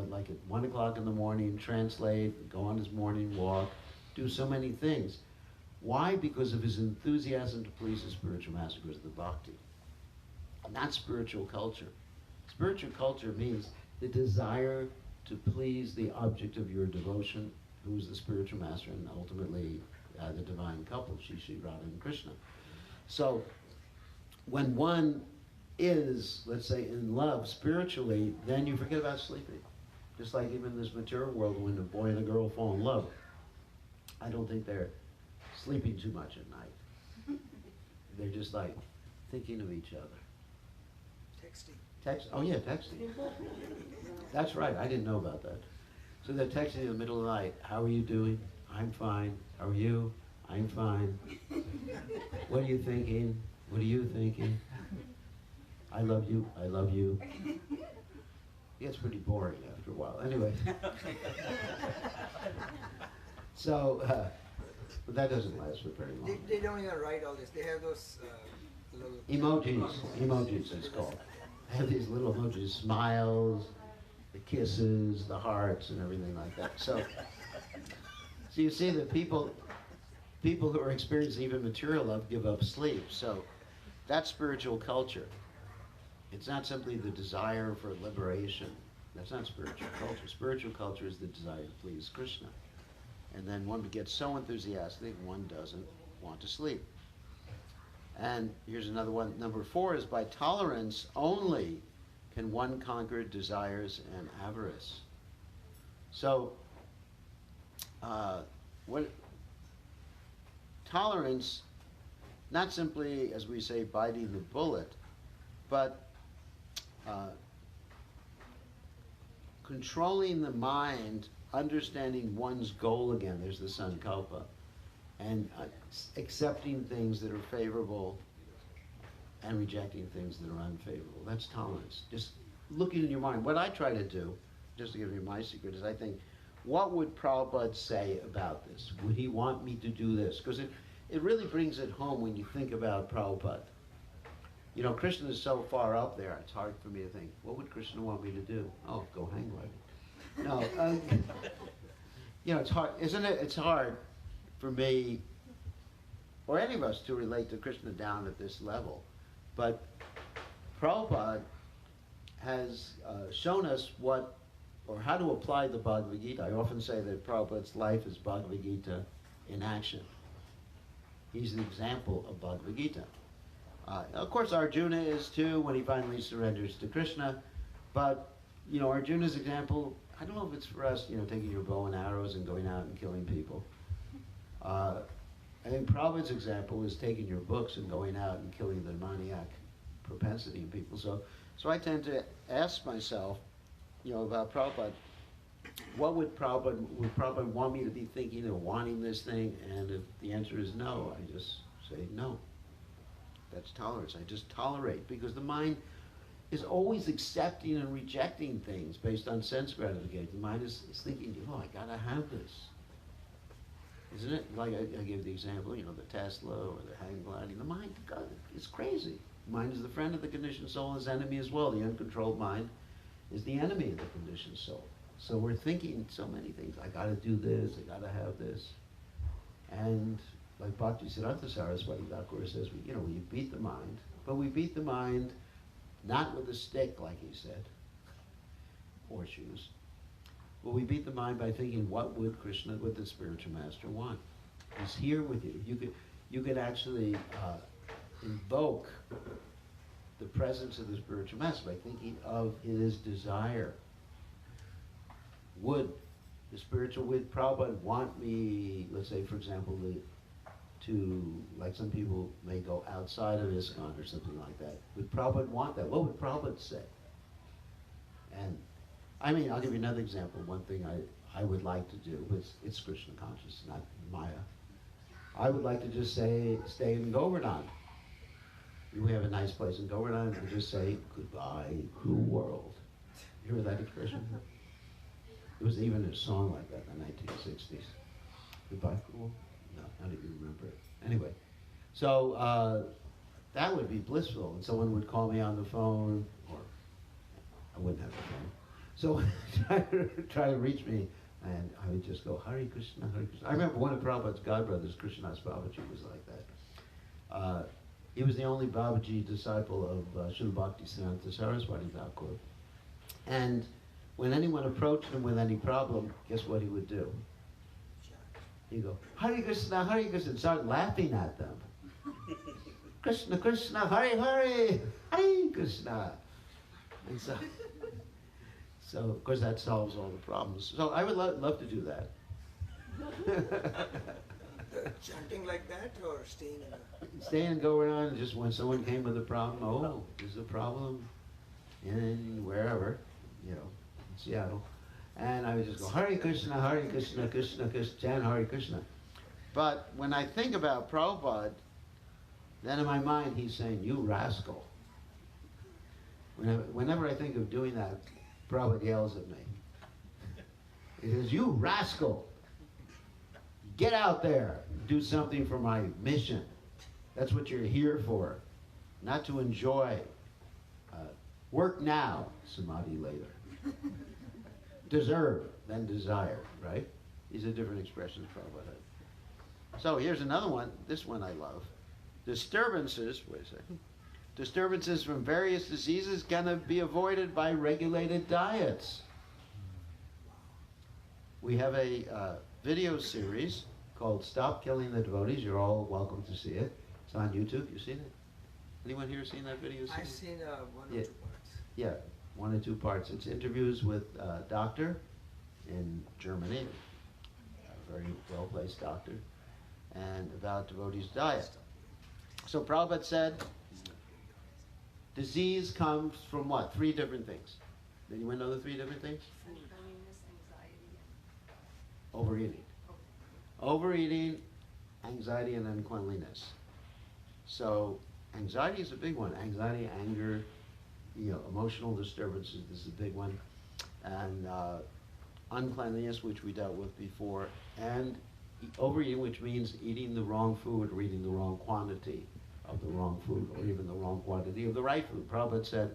like at 1 o'clock in the morning, translate, go on his morning walk, do so many things. Why? Because of his enthusiasm to please the spiritual master, because of the bhakti. Not spiritual culture. Spiritual culture means the desire to please the object of your devotion, who is the spiritual master, and ultimately the divine couple, Shri Radha and Krishna. So when one is, let's say, in love spiritually, then you forget about sleeping. Just like even in this material world, when a boy and a girl fall in love, I don't think they're sleeping too much at night. They're just like thinking of each other. Texting. Oh yeah, texting. That's right, I didn't know about that. So they're texting in the middle of the night. How are you doing? I'm fine. How are you? I'm fine. What are you thinking? What are you thinking? I love you. I love you. It gets pretty boring after a while. Anyway. So, but that doesn't last for very long. They don't even write all this. They have those little... Emojis it's called. They have these little emojis, smiles, the kisses, the hearts, and everything like that. So you see that people who are experiencing even material love give up sleep. So that's spiritual culture. It's not simply the desire for liberation. That's not spiritual culture. Spiritual culture is the desire to please Krishna. And then one gets so enthusiastic, one doesn't want to sleep. And here's another one. Number 4 is by tolerance only can one conquer desires and avarice. So, tolerance, not simply, as we say, biting the bullet, but controlling the mind, understanding one's goal again, there's the sankalpa, and accepting things that are favorable and rejecting things that are unfavorable. That's tolerance. Just looking in your mind. What I try to do, just to give you my secret, is I think, what would Prabhupada say about this? Would he want me to do this? Because it really brings it home when you think about Prabhupada. You know, Krishna is so far up there, it's hard for me to think, what would Krishna want me to do? Oh, go hang gliding. No, you know, it's hard, isn't it? It's hard for me, or any of us, to relate to Krishna down at this level. But Prabhupada has shown us what, or how to apply the Bhagavad Gita. I often say that Prabhupada's life is Bhagavad Gita in action. He's an example of Bhagavad Gita. Of course, Arjuna is too, when he finally surrenders to Krishna. But, you know, Arjuna's example, I don't know if it's for us, you know, taking your bow and arrows and going out and killing people. I think Prabhupada's example is taking your books and going out and killing the demoniac propensity in people. So I tend to ask myself, you know, about Prabhupada, what would Prabhupada want me to be thinking or wanting this thing? And if the answer is no, I just say no. That's tolerance. I just tolerate, because the mind is always accepting and rejecting things based on sense gratification. The mind is thinking, oh, I gotta have this. Isn't it? Like I gave the example, you know, the Tesla or the hang gliding. The mind, God, it's crazy. The mind is the friend of the conditioned soul, his enemy as well. The uncontrolled mind is the enemy of the conditioned soul. So we're thinking so many things. I gotta do this, I gotta have this. And like Bhakti Siddhanta Saraswati Thakur says, we beat the mind, but we beat the mind not with a stick, like he said, horseshoes. But we beat the mind by thinking, what would Krishna, would the spiritual master want? He's here with you. You could actually invoke the presence of the spiritual master by thinking of his desire. Would Prabhupada want me, let's say, for example, to, like some people may go outside of ISKCON or something like that. Would Prabhupada want that? What would Prabhupada say? And I mean, I'll give you another example. One thing I would like to do, but it's Krishna conscious, not Maya. I would like to just stay in Govardhan. We have a nice place in Govardhan, and just say, goodbye, cruel world. You hear that expression? There was even a song like that in the 1960s. Goodbye, cruel? No, I don't even remember it. Anyway, so that would be blissful. And someone would call me on the phone, or I wouldn't have a phone. So try to reach me, and I would just go, Hare Krishna, Hare Krishna. I remember one of Prabhupada's godbrothers, Krishnadas Babaji, was like that. He was the only Babaji disciple of Srila Bhakti Siddhanta Saraswati Thakur. And when anyone approached him with any problem, guess what he would do? He'd go, Hare Krishna, Hare Krishna, and start laughing at them. Krishna, Krishna, Hare Hare, Hare Krishna. And so of course that solves all the problems. So I would love to do that. Chanting like that or staying in a... Stay and go around, just when someone came with a problem, oh, there's a problem in wherever, you know, in Seattle. And I would just go, Hare Krishna, Hare Krishna, Krishna Krishna, chant Hare Krishna. But when I think about Prabhupada, then in my mind he's saying, you rascal. Whenever I think of doing that, Prabhupada yells at me. He says, you rascal. Get out there, do something for my mission. That's what you're here for, not to enjoy. Work now, samadhi later. Deserve, then desire, right? These are different expressions Prabhupada. So here's another one. This one I love. Disturbances, wait a second. Disturbances from various diseases can be avoided by regulated diets. We have a video series called Stop Killing the Devotees. You're all welcome to see it. It's on YouTube. You've seen it? Anyone here seen that video series? I've seen one or two parts. Yeah, 1 or 2 parts. It's interviews with a doctor in Germany, a very well-placed doctor, and about devotees' diet. So Prabhupada said, disease comes from what? 3 different things. Did anyone know the 3 different things? Uncleanliness, anxiety, and Overeating. Overeating, anxiety, and uncleanliness. So anxiety is a big one. Anxiety, anger, emotional disturbances, this is a big one. And uncleanliness, which we dealt with before. And overeating, which means eating the wrong food or eating the wrong quantity of the wrong food, or even the wrong quantity of the right food. Prabhupada said,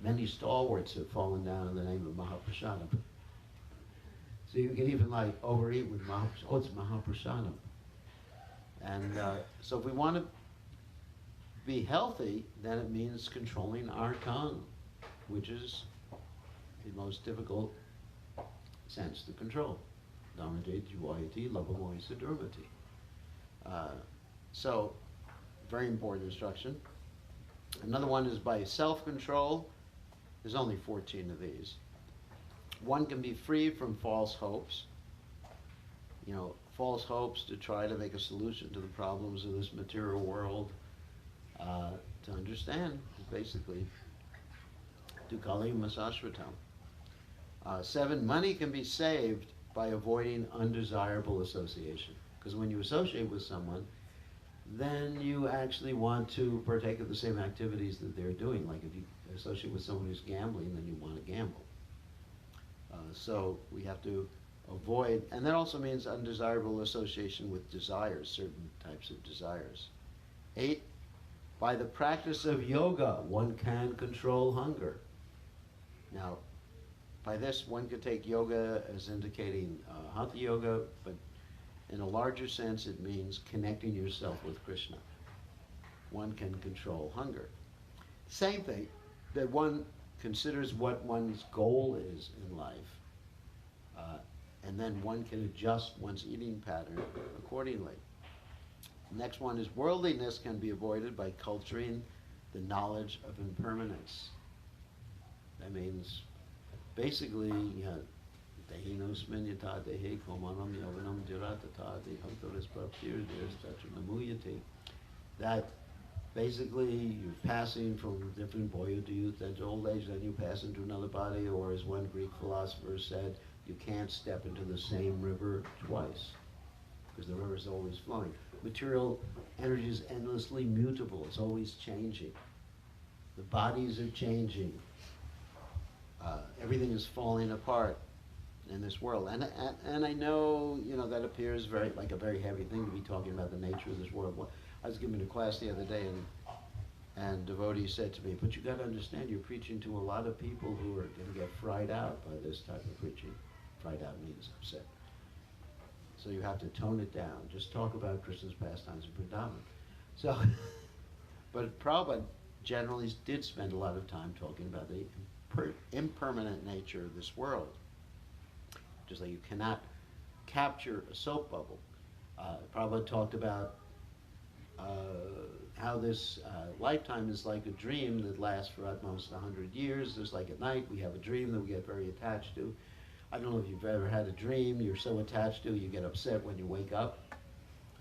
many stalwarts have fallen down in the name of Mahaprasadam. So you can even overeat with Mahaprasadam. Oh, it's Mahaprasadam. And so if we want to be healthy, then it means controlling our tongue, which is the most difficult sense to control. Dhamajay jivayati labhamoyasa durmati. So, very important instruction. Another one is by self-control. There's only 14 of these. One can be free from false hopes. False hopes to try to make a solution to the problems of this material world. To understand, basically, dukali masashratam. 7, money can be saved by avoiding undesirable association. Because when you associate with someone, then you actually want to partake of the same activities that they're doing. Like if you associate with someone who's gambling, then you want to gamble. So we have to avoid, and that also means undesirable association with desires, certain types of desires. 8, by the practice of yoga, one can control hunger. Now, by this, one could take yoga as indicating hatha yoga, but in a larger sense, it means connecting yourself with Krishna. One can control hunger. Same thing, that one considers what one's goal is in life, and then one can adjust one's eating pattern accordingly. Next one is worldliness can be avoided by culturing the knowledge of impermanence. That means basically, dehinosmin yata dehe komanam yavanam jiratata dehantaris praptir deastachanamuyate. That basically you're passing from different boyhood to youth and to old age, then you pass into another body, or as one Greek philosopher said, you can't step into the same river twice, because the river is always flowing. Material energy is endlessly mutable, it's always changing. The bodies are changing. Everything is falling apart in this world. And I know, that appears like a very heavy thing to be talking about the nature of this world. I was giving a class the other day, and And devotee said to me, but you got to understand, you're preaching to a lot of people who are going to get fried out by this type of preaching. Fried out means upset. So you have to tone it down. Just talk about Krishna's pastimes in Vrindavan. So, but Prabhupada generally did spend a lot of time talking about the impermanent nature of this world. Just like you cannot capture a soap bubble. Prabhupada talked about how this lifetime is like a dream that lasts for at most 100 years. There's like at night, we have a dream that we get very attached to. I don't know if you've ever had a dream you're so attached to, you get upset when you wake up.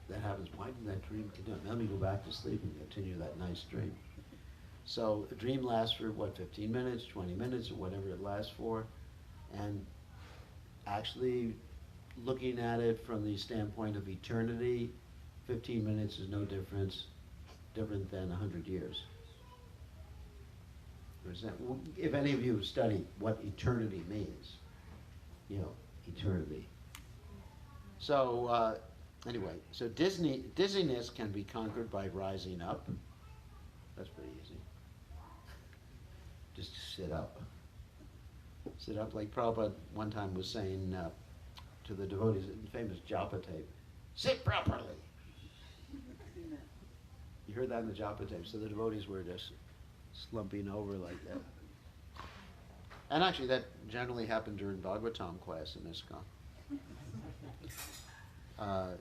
That happens. Why did that dream continue? Let me go back to sleep and continue that nice dream. So a dream lasts for, 15 minutes, 20 minutes, or whatever it lasts for. And actually looking at it from the standpoint of eternity, 15 minutes is no different than 100 years. If any of you have studied what eternity means, eternity. So anyway, so dizziness can be conquered by rising up. That's pretty easy. Just sit up. Sit up like Prabhupada one time was saying to the devotees in famous japa tape, sit properly. You heard that in the japa tape. So the devotees were just slumping over like that. And actually that generally happened during Bhagavatam class in ISKCON.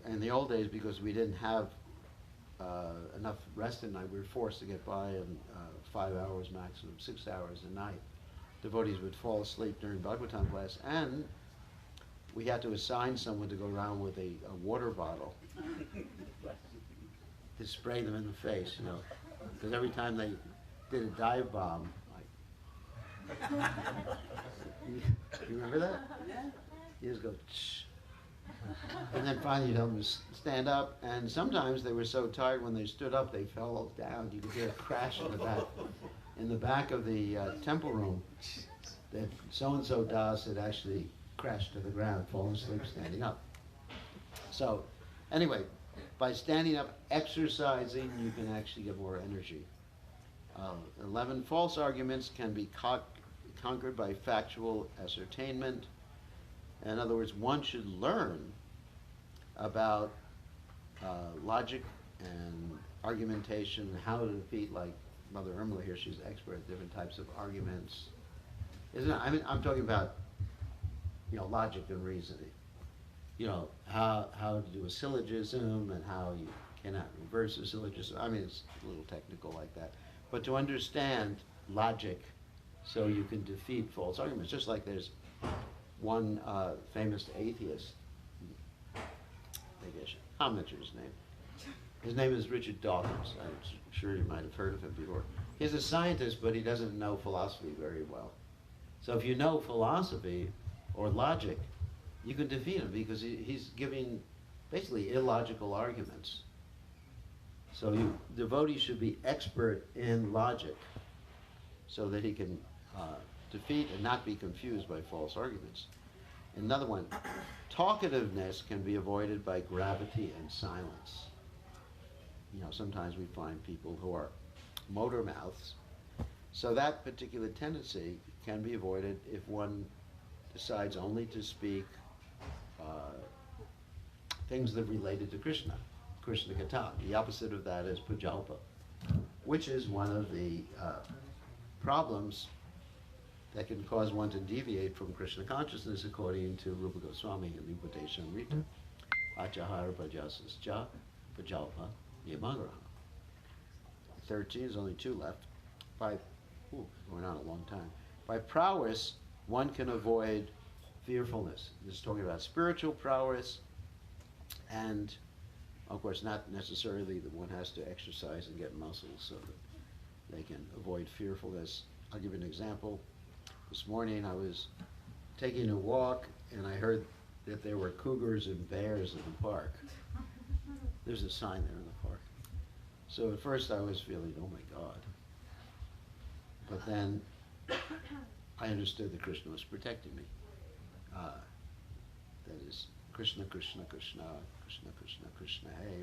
In the old days, because we didn't have enough rest at night, we were forced to get by in 5 hours maximum, 6 hours a night. Devotees would fall asleep during Bhagavatam class, and we had to assign someone to go around with a water bottle to spray them in the face, because every time they did a dive bomb, you remember that? Yeah. You just go, shh. And then finally you tell them to stand up, and sometimes they were so tired when they stood up they fell down. You could hear a crash in the back of the temple room that so-and-so Das had actually crashed to the ground, fallen asleep standing up. So anyway, by standing up, exercising, you can actually get more energy. 11, false arguments can be conquered by factual ascertainment. In other words, one should learn about logic and argumentation, how to defeat, like Mother Irmela here, she's expert at different types of arguments. Isn't it? I mean, I'm talking about, logic and reasoning. How to do a syllogism and how you cannot reverse a syllogism. I mean, it's a little technical like that. But to understand logic so you can defeat false arguments, just like there's one famous atheist, I'll mention his name. His name is Richard Dawkins. I'm sure you might have heard of him before. He's a scientist, but he doesn't know philosophy very well. So if you know philosophy or logic, you can defeat him because he's giving basically illogical arguments. So devotees should be expert in logic so that he can defeat and not be confused by false arguments. Another one, talkativeness can be avoided by gravity and silence. Sometimes we find people who are motor mouths. So that particular tendency can be avoided if one decides only to speak things that are related to Krishna, Krishna Katha. The opposite of that is Prajalpa, which is one of the problems that can cause one to deviate from Krishna consciousness according to Rupa Goswami and Upadeshamrita. Achahara Prajasascha Prajalpa Yamangaraha. 13, there's only 2 left. Going on a long time. By prowess, one can avoid fearfulness. This is talking about spiritual prowess, and of course not necessarily that one has to exercise and get muscles so that they can avoid fearfulness. I'll give you an example. This morning I was taking a walk and I heard that there were cougars and bears in the park. There's a sign there in the park. So at first I was feeling, oh my God. But then I understood that Krishna was protecting me. That is, Krishna, Krishna, Krishna, Krishna, Krishna, Krishna, Hey,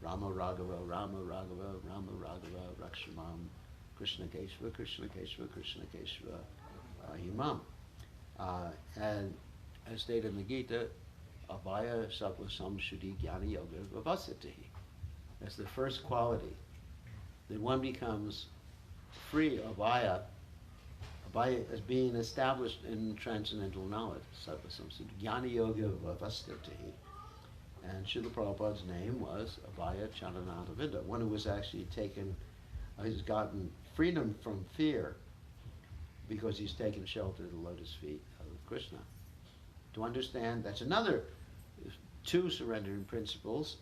Rama Raghava, Rama Raghava, Rama Raghava, Rakshamam, Krishna Keshava, Krishna Keshava, Krishna Keshava, Imam. And as stated in the Gita, Abhaya Sattva Samshuddhi Jnana Yoga Vavasatihi. That's the first quality. That one becomes free of Abhaya as being established in transcendental knowledge. Sattva Samshuddhi Jnana Yoga Vavasatihi. And Srila Prabhupada's name was Abhaya Charanandavinda, one who was actually he's gotten freedom from fear because he's taken shelter at the lotus feet of Krishna. To understand, that's another two surrendering principles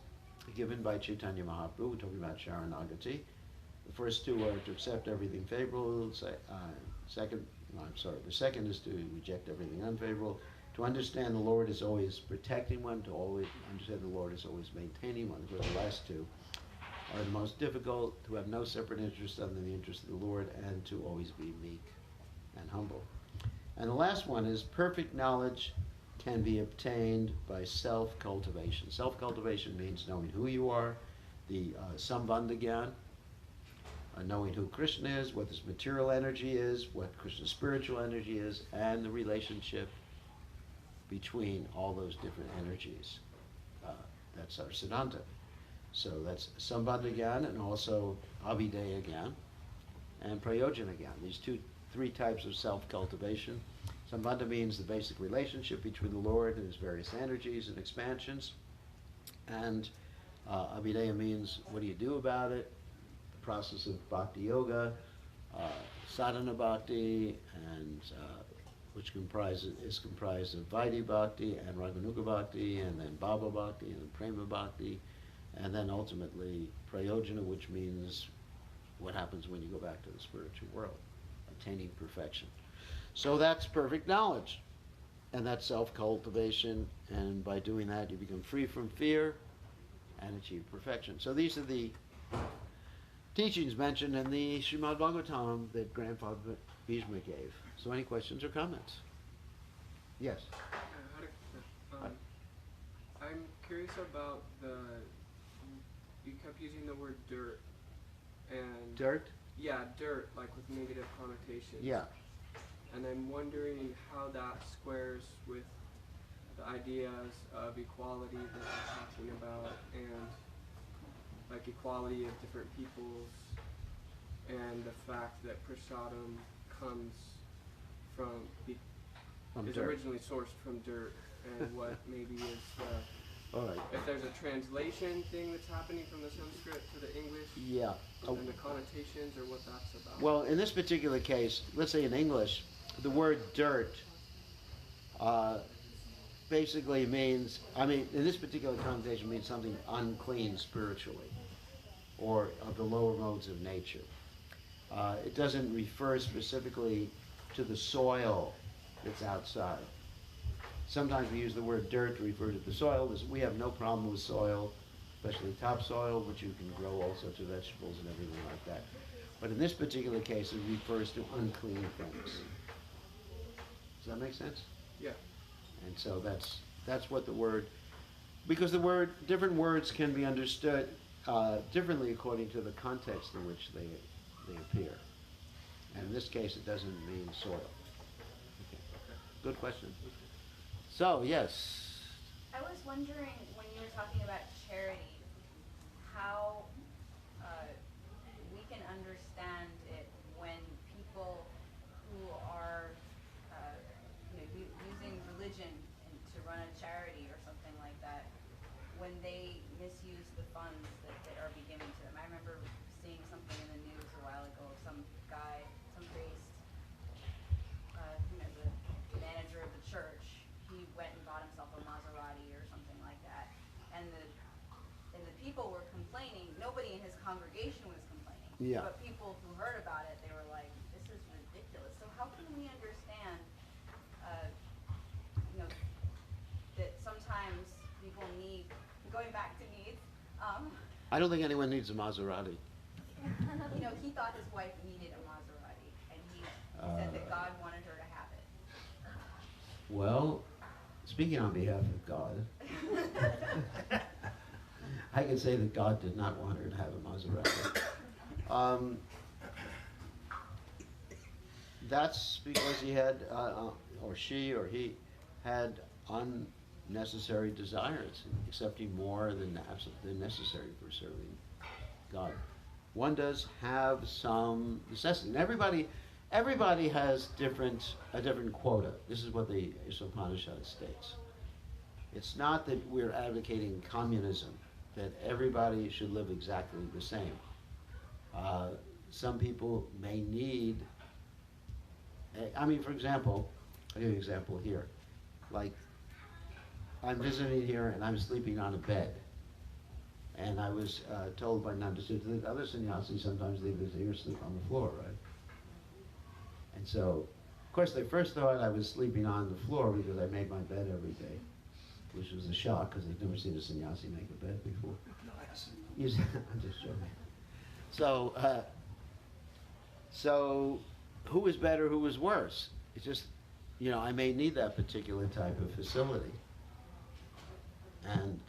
given by Chaitanya Mahaprabhu. We're talking about Sharanagati. The first two are to accept everything favorable. The second is to reject everything unfavorable. To understand the Lord is always protecting one, to always understand the Lord is always maintaining one. Because the last two are the most difficult, to have no separate interest other than the interest of the Lord, and to always be meek and humble. And the last one is perfect knowledge can be obtained by self-cultivation. Self-cultivation means knowing who you are, the Sambandha Gyan, knowing who Krishna is, what this material energy is, what Krishna's spiritual energy is, and the relationship between all those different energies. That's our Siddhanta. So that's Sambandha Gyan and also Abhideya Gyan and Prayojana Gyan. These three types of self-cultivation. Sambandha means the basic relationship between the Lord and his various energies and expansions. And Abhideya means what do you do about it? The process of Bhakti Yoga, Sadhana Bhakti, and which is comprised of Vaidhi Bhakti and Raganuga Bhakti, and then Bhava Bhakti, and then Prema Bhakti, and then ultimately Prayojana, which means what happens when you go back to the spiritual world, attaining perfection. So that's perfect knowledge, and that's self-cultivation, and by doing that you become free from fear and achieve perfection. So these are the teachings mentioned in the Srimad Bhagavatam that Grandfather Bhishma gave. So any questions or comments? Yes? I'm curious about you kept using the word dirt. And Dirt? Yeah, dirt, like with negative connotations. Yeah. And I'm wondering how that squares with the ideas of equality that you're talking about, and like equality of different peoples, and the fact that prasadam comes is dirt. originally sourced from dirt, and what maybe is All right. if there's a translation thing that's happening from the Sanskrit to the English, Yeah. and the connotations, or what that's about. Well, in this particular case, let's say in English, the word dirt basically means, in this particular connotation means something unclean spiritually, or of the lower modes of nature. It doesn't refer specifically to the soil that's outside. Sometimes we use the word dirt to refer to the soil. We have no problem with soil, especially topsoil, which you can grow all sorts of vegetables and everything like that. But in this particular case, it refers to unclean things. Does that make sense? Yeah. And so that's what the word, because different words can be understood differently according to the context in which they appear. And in this case, it doesn't mean soil. Okay. Good question. So, yes. I was wondering, when you were talking about charity, how we can understand it when people who are using religion to run a charity or something like that, when they misuse the funds that are being given to them. I remember seeing something in the news a while ago, some guy, some priest, the manager of the church, he went and bought himself a Maserati or something like that, and the people were complaining. Nobody in his congregation was complaining, Yeah. but people who heard about it, they were like, "This is ridiculous." So how can we understand, that sometimes people need, going back to needs, I don't think anyone needs a Maserati. he thought his wife needed a Maserati, and he said that God wanted her to have it. Well, speaking on behalf of God, I can say that God did not want her to have a Maserati. That's because he had, or she or he had unnecessary desires, accepting more than necessary for serving God. One does have some necessity. And everybody has a different quota. This is what the Upanishad states. It's not that we're advocating communism, that everybody should live exactly the same. Some people may need, for example, I'll give you an example here. Like, I'm visiting here and I'm sleeping on a bed. And I was told by non-disciplined, the other sannyasis sometimes they visit here sleep on the floor, right? And so, of course, they first thought I was sleeping on the floor because I made my bed every day, which was a shock because they've never seen a sannyasi make a bed before. I'm just joking. So who was better, who was worse? It's just, I may need that particular type of facility. And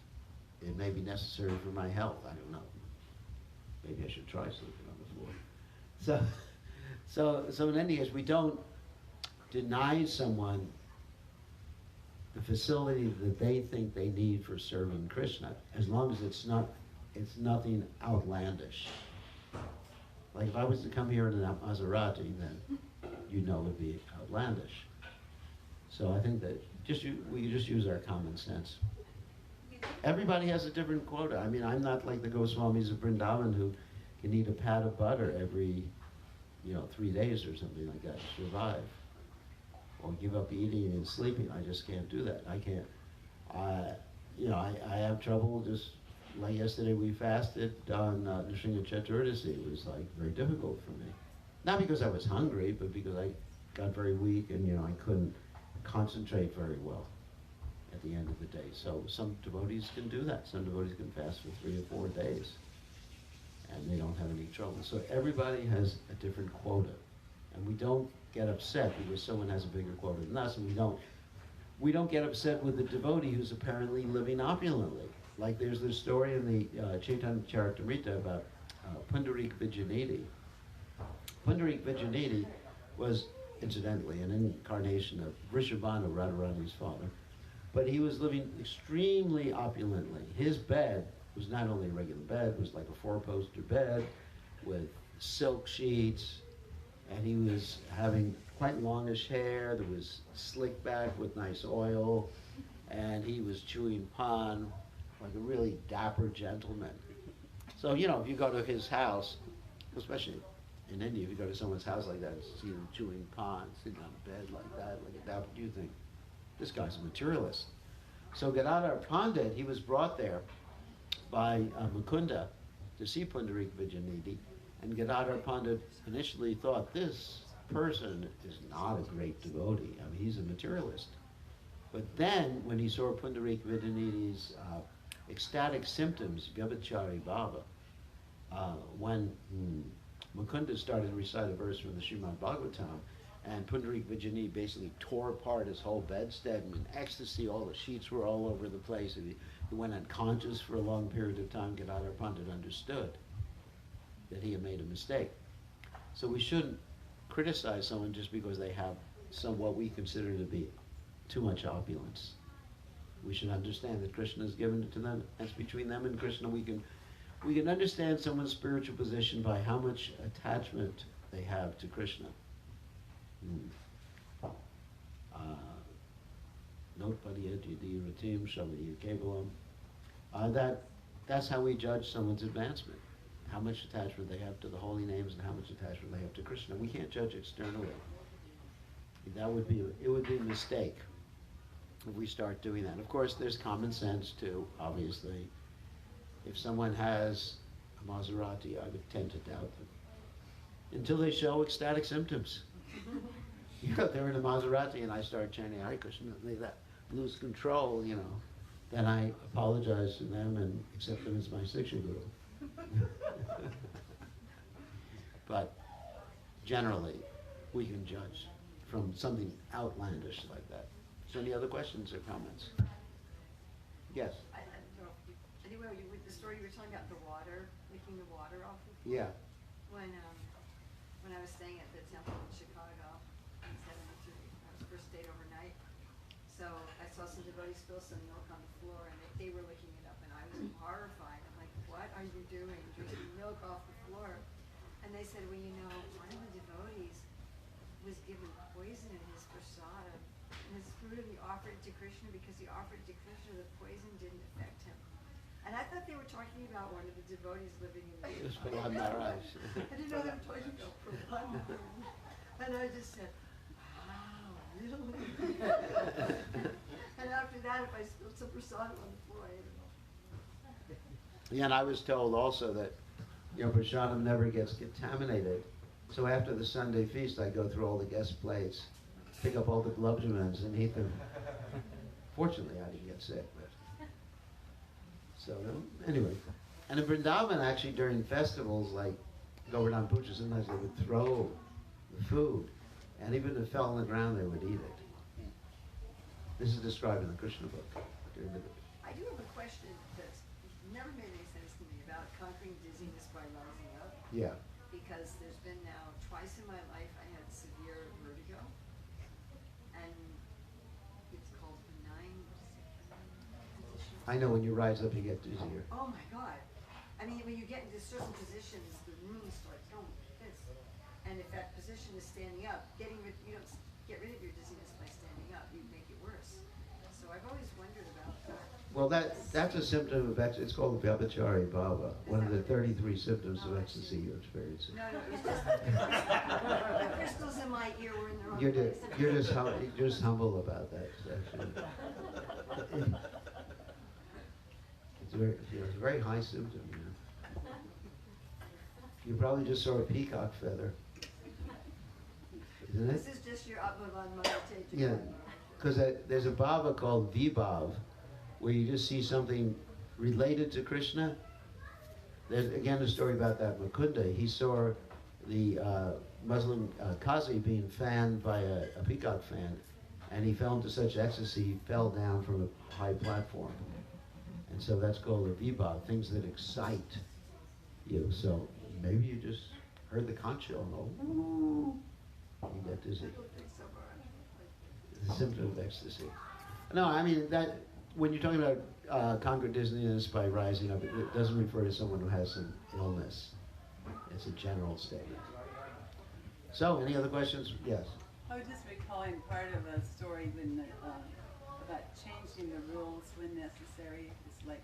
it may be necessary for my health. I don't know. Maybe I should try sleeping on the floor. So in any case, we don't deny someone the facility that they think they need for serving Krishna, as long as it's nothing outlandish. Like if I was to come here in a Maserati, then it would be outlandish. So I think that we can just use our common sense. Everybody has a different quota. I'm not like the Goswamis of Vrindavan who can eat a pat of butter every, 3 days or something like that to survive. Or give up eating and sleeping. I just can't do that. I can't. I have trouble. Just like yesterday, we fasted on Nrsimha Chaturdasi. It was like very difficult for me. Not because I was hungry, but because I got very weak and I couldn't concentrate very well at the end of the day. So some devotees can do that. Some devotees can fast for 3 or 4 days, and they don't have any trouble. So everybody has a different quota, and we don't get upset because someone has a bigger quota than us, and we don't get upset with the devotee who's apparently living opulently. Like there's this story in the Chaitanya Charitamrita about Pundarik Vijayanidhi. Pundarik Vijayanidhi was, incidentally, an incarnation of Vrishabhanu, Radharani's father, but he was living extremely opulently. His bed was not only a regular bed, it was like a 4-poster bed with silk sheets, and he was having quite longish hair that was slicked back with nice oil, and he was chewing pan like a really dapper gentleman. So, if you go to his house, especially in India, if you go to someone's house like that and see them chewing pan, sitting on a bed like that, like a dapper, you think, this guy's a materialist. So Gadadhar Pandit, he was brought there by Mukunda to see Pundarik Vijayanidhi, and Gadadhar Pandit initially thought, this person is not a great devotee. He's a materialist. But then, when he saw Pundarik Vijayanidhi's ecstatic symptoms, Vyabhachari Bhava, when Mukunda started to recite a verse from the Srimad Bhagavatam, and Pundarik Vijayanidhi basically tore apart his whole bedstead, and in ecstasy, all the sheets were all over the place, and he went unconscious for a long period of time. Gadadhar Pandit understood that he had made a mistake. So we shouldn't criticize someone just because they have what we consider to be too much opulence. We should understand that Krishna has given it to them. That's between them and Krishna. We can understand someone's spiritual position by how much attachment they have to Krishna. That's how we judge someone's advancement. How much attachment they have to the holy names and how much attachment they have to Krishna. We can't judge externally. It would be a mistake if we start doing that. Of course, there's common sense too, obviously. If someone has a Maserati, I would tend to doubt them. Until they show ecstatic symptoms. They're in a Maserati and I start chanting Hare Krishna, and they lose control, then I apologize to them and accept them as my Siksha Guru. But generally, we can judge from something outlandish like that. So any other questions or comments? Yes? I don't know. Anywhere you with the story you were telling about the water, licking the water off the floor. Yeah. When I was staying at the temple in Chicago in '73, I was first stayed overnight. So I saw some devotees spill some milk on the floor, and they were licking it up, and I was horrified. I'm like, what are you doing, drinking milk off the floor? And they said, well, you know, one of the devotees was given poison in his prasada, and his food, and he offered it to Krishna because he offered it to Krishna, the poison didn't affect him. And I thought they were talking about one of the devotees living in the It was Prahlad Maharaj. I didn't know they were talking about Prahlad. And I just said, wow, really? And after that, if I spilled some prasad on the floor, I ate it all. Yeah, and I was told also that, you know, prasadam never gets contaminated. So after the Sunday feast, I go through all the guest plates, pick up all the globulins and eat them. Fortunately, I didn't get sick, but so anyway. And in Vrindavan, actually, during festivals like Govardhan Puja, sometimes they would throw the food, and even if it fell on the ground, they would eat it. This is described in the Krishna book. I do have a question that's never made any sense to me about conquering dizziness by rising up. Yeah. Because there's been now twice in my life I had severe vertigo, and it's called benign position. I know when you rise up, you get dizzier. Oh my God! I mean, when you get into certain positions, the room starts going like this, and if that position is standing up, you don't get rid of your dizziness by standing up. You make it worse. So I've always wondered about that. Well, that's a symptom of ecstasy. It's called Vyabhachari Bhava, one of the 33 symptoms of ecstasy you're experiencing. No, it was just the crystals in my ear were in the wrong place. You're just humble about that, actually. It's a very high symptom, you know. You probably just saw a peacock feather, isn't it? This is just your Atmavan meditation. Yeah, because there's a bhava called vibhav, where you just see something related to Krishna. There's again a story about that Mukunda. He saw the Muslim Qazi being fanned by a peacock fan, and he fell into such ecstasy, he fell down from a high platform. And so that's called a vibhav, things that excite you. So maybe you just heard the conch shell and go, ooh, you get dizzy. I don't think so, Bart. It's a symptom of ecstasy. No, I mean, that when you're talking about conquer dizziness by rising up, it doesn't refer to someone who has some illness. It's a general statement. So, any other questions? Yes. I was just recalling part of a story when about changing the rules when necessary. It's like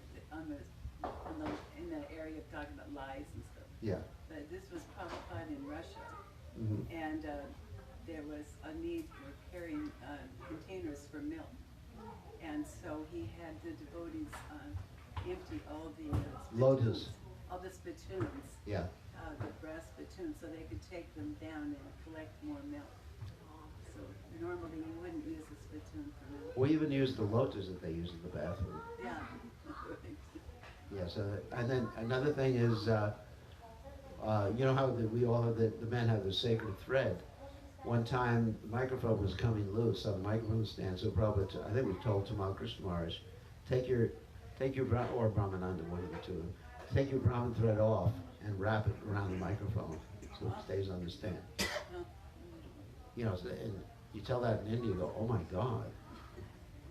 in the area of talking about lies and stuff. Yeah. But this was Prabhupada in Russia, Mm-hmm. and there was a need for carrying containers for milk, and so he had the devotees empty all the Lotus. all the spittoons, Yeah. the brass spittoons, so they could take them down and collect more milk. So normally you wouldn't use a spittoon for milk. We even use the lotus that they use in the bathroom. Yeah. Yeah, so, and then another thing is, you know how we all have the men have the sacred thread. One time, the microphone was coming loose on the microphone stand, so probably, I think we told Tamal Krishna Maharaj, take your or Brahmananda, one of the two, take your Brahman thread off and wrap it around the microphone so it stays on the stand. You know, and you tell that in India, you go, oh my God,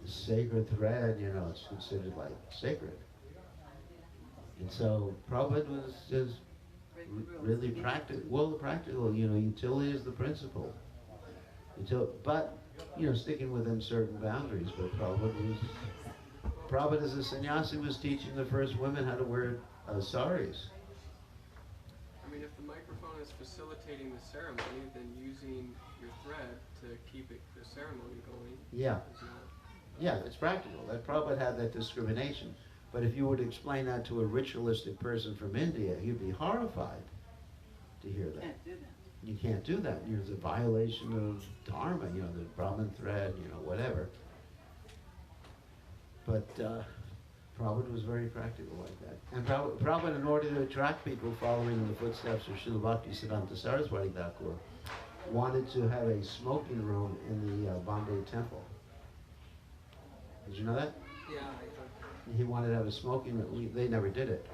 the sacred thread, you know, it's considered like sacred. And so Prabhupada was just really practical. Well, the practical, you know, utility is the principle. But, you know, sticking within certain boundaries. But Prabhupada as a sannyasi was teaching the first women how to wear saris. I mean, if the microphone is facilitating the ceremony, then using your thread to keep the ceremony going. Yeah. Is not. Yeah, it's practical. That Prabhupada had that discrimination. But if you would explain that to a ritualistic person from India, he'd be horrified to hear that. Can't do that. You can't do that. It's a violation of dharma, you know, the Brahman thread, you know, whatever. But Prabhupada was very practical like that. And Prabhupada, in order to attract people following in the footsteps of Srila Bhaktisiddhanta Saraswati Thakur, wanted to have a smoking room in the Bombay temple. Did you know that? Yeah, I heard. he wanted to have a smoking room. They never did it.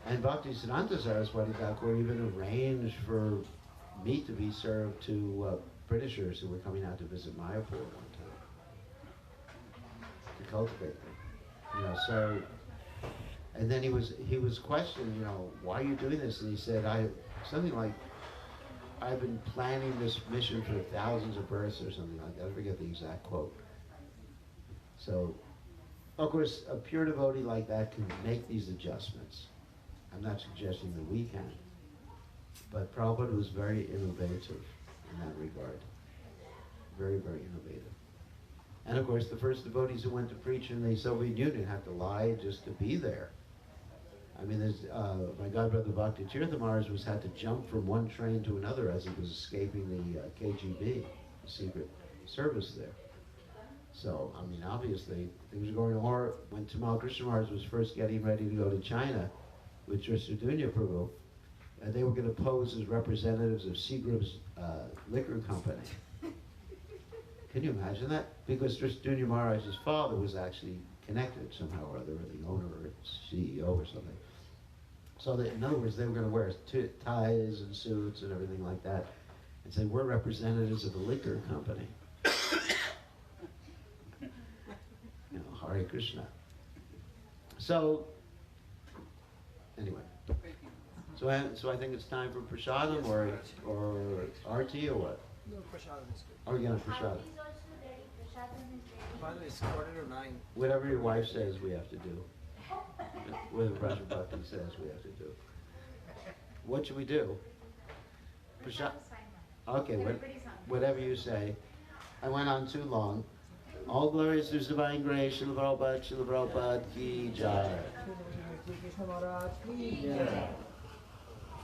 And Bhaktisiddhanta Saraswati Thakur even arranged for meat to be served to Britishers who were coming out to visit Mayapur one time to cultivate them. You know, so, and then he was questioned, you know, why are you doing this? And he said, something like, I've been planning this mission for thousands of births or something like that. I forget the exact quote. So, of course, a pure devotee like that can make these adjustments. I'm not suggesting that we can. But Prabhupada was very innovative in that regard. Very, very innovative. And of course, the first devotees who went to preach in the Soviet Union had to lie just to be there. I mean, my godbrother Bhakti Tirtha Maharaj had to jump from one train to another as he was escaping the KGB, the secret service there. So, I mean, obviously, things were going on. Or when Tamal Krishna Maharaj was first getting ready to go to China with Tristadunya Prabhu, they were going to pose as representatives of Seagram's liquor company. Can you imagine that? Because Tristadunya Maharaj's father was actually connected somehow or other, or the owner or CEO or something. So that, in other words, they were going to wear ties and suits and everything like that, and say, we're representatives of the liquor company. You know, Hare Krishna. So, anyway. So I think it's time for prasadam or arti or what? No, prasadam is good. Or again, prasadam. Finally, it's 8:45. Whatever your wife says we have to do. Whatever Prashad Bhakti says we have to do. What should we do? Okay, whatever you say. I went on too long. All glories to His divine grace, Srila Prabhupada ki jai. Krishna Maharaj ki jai.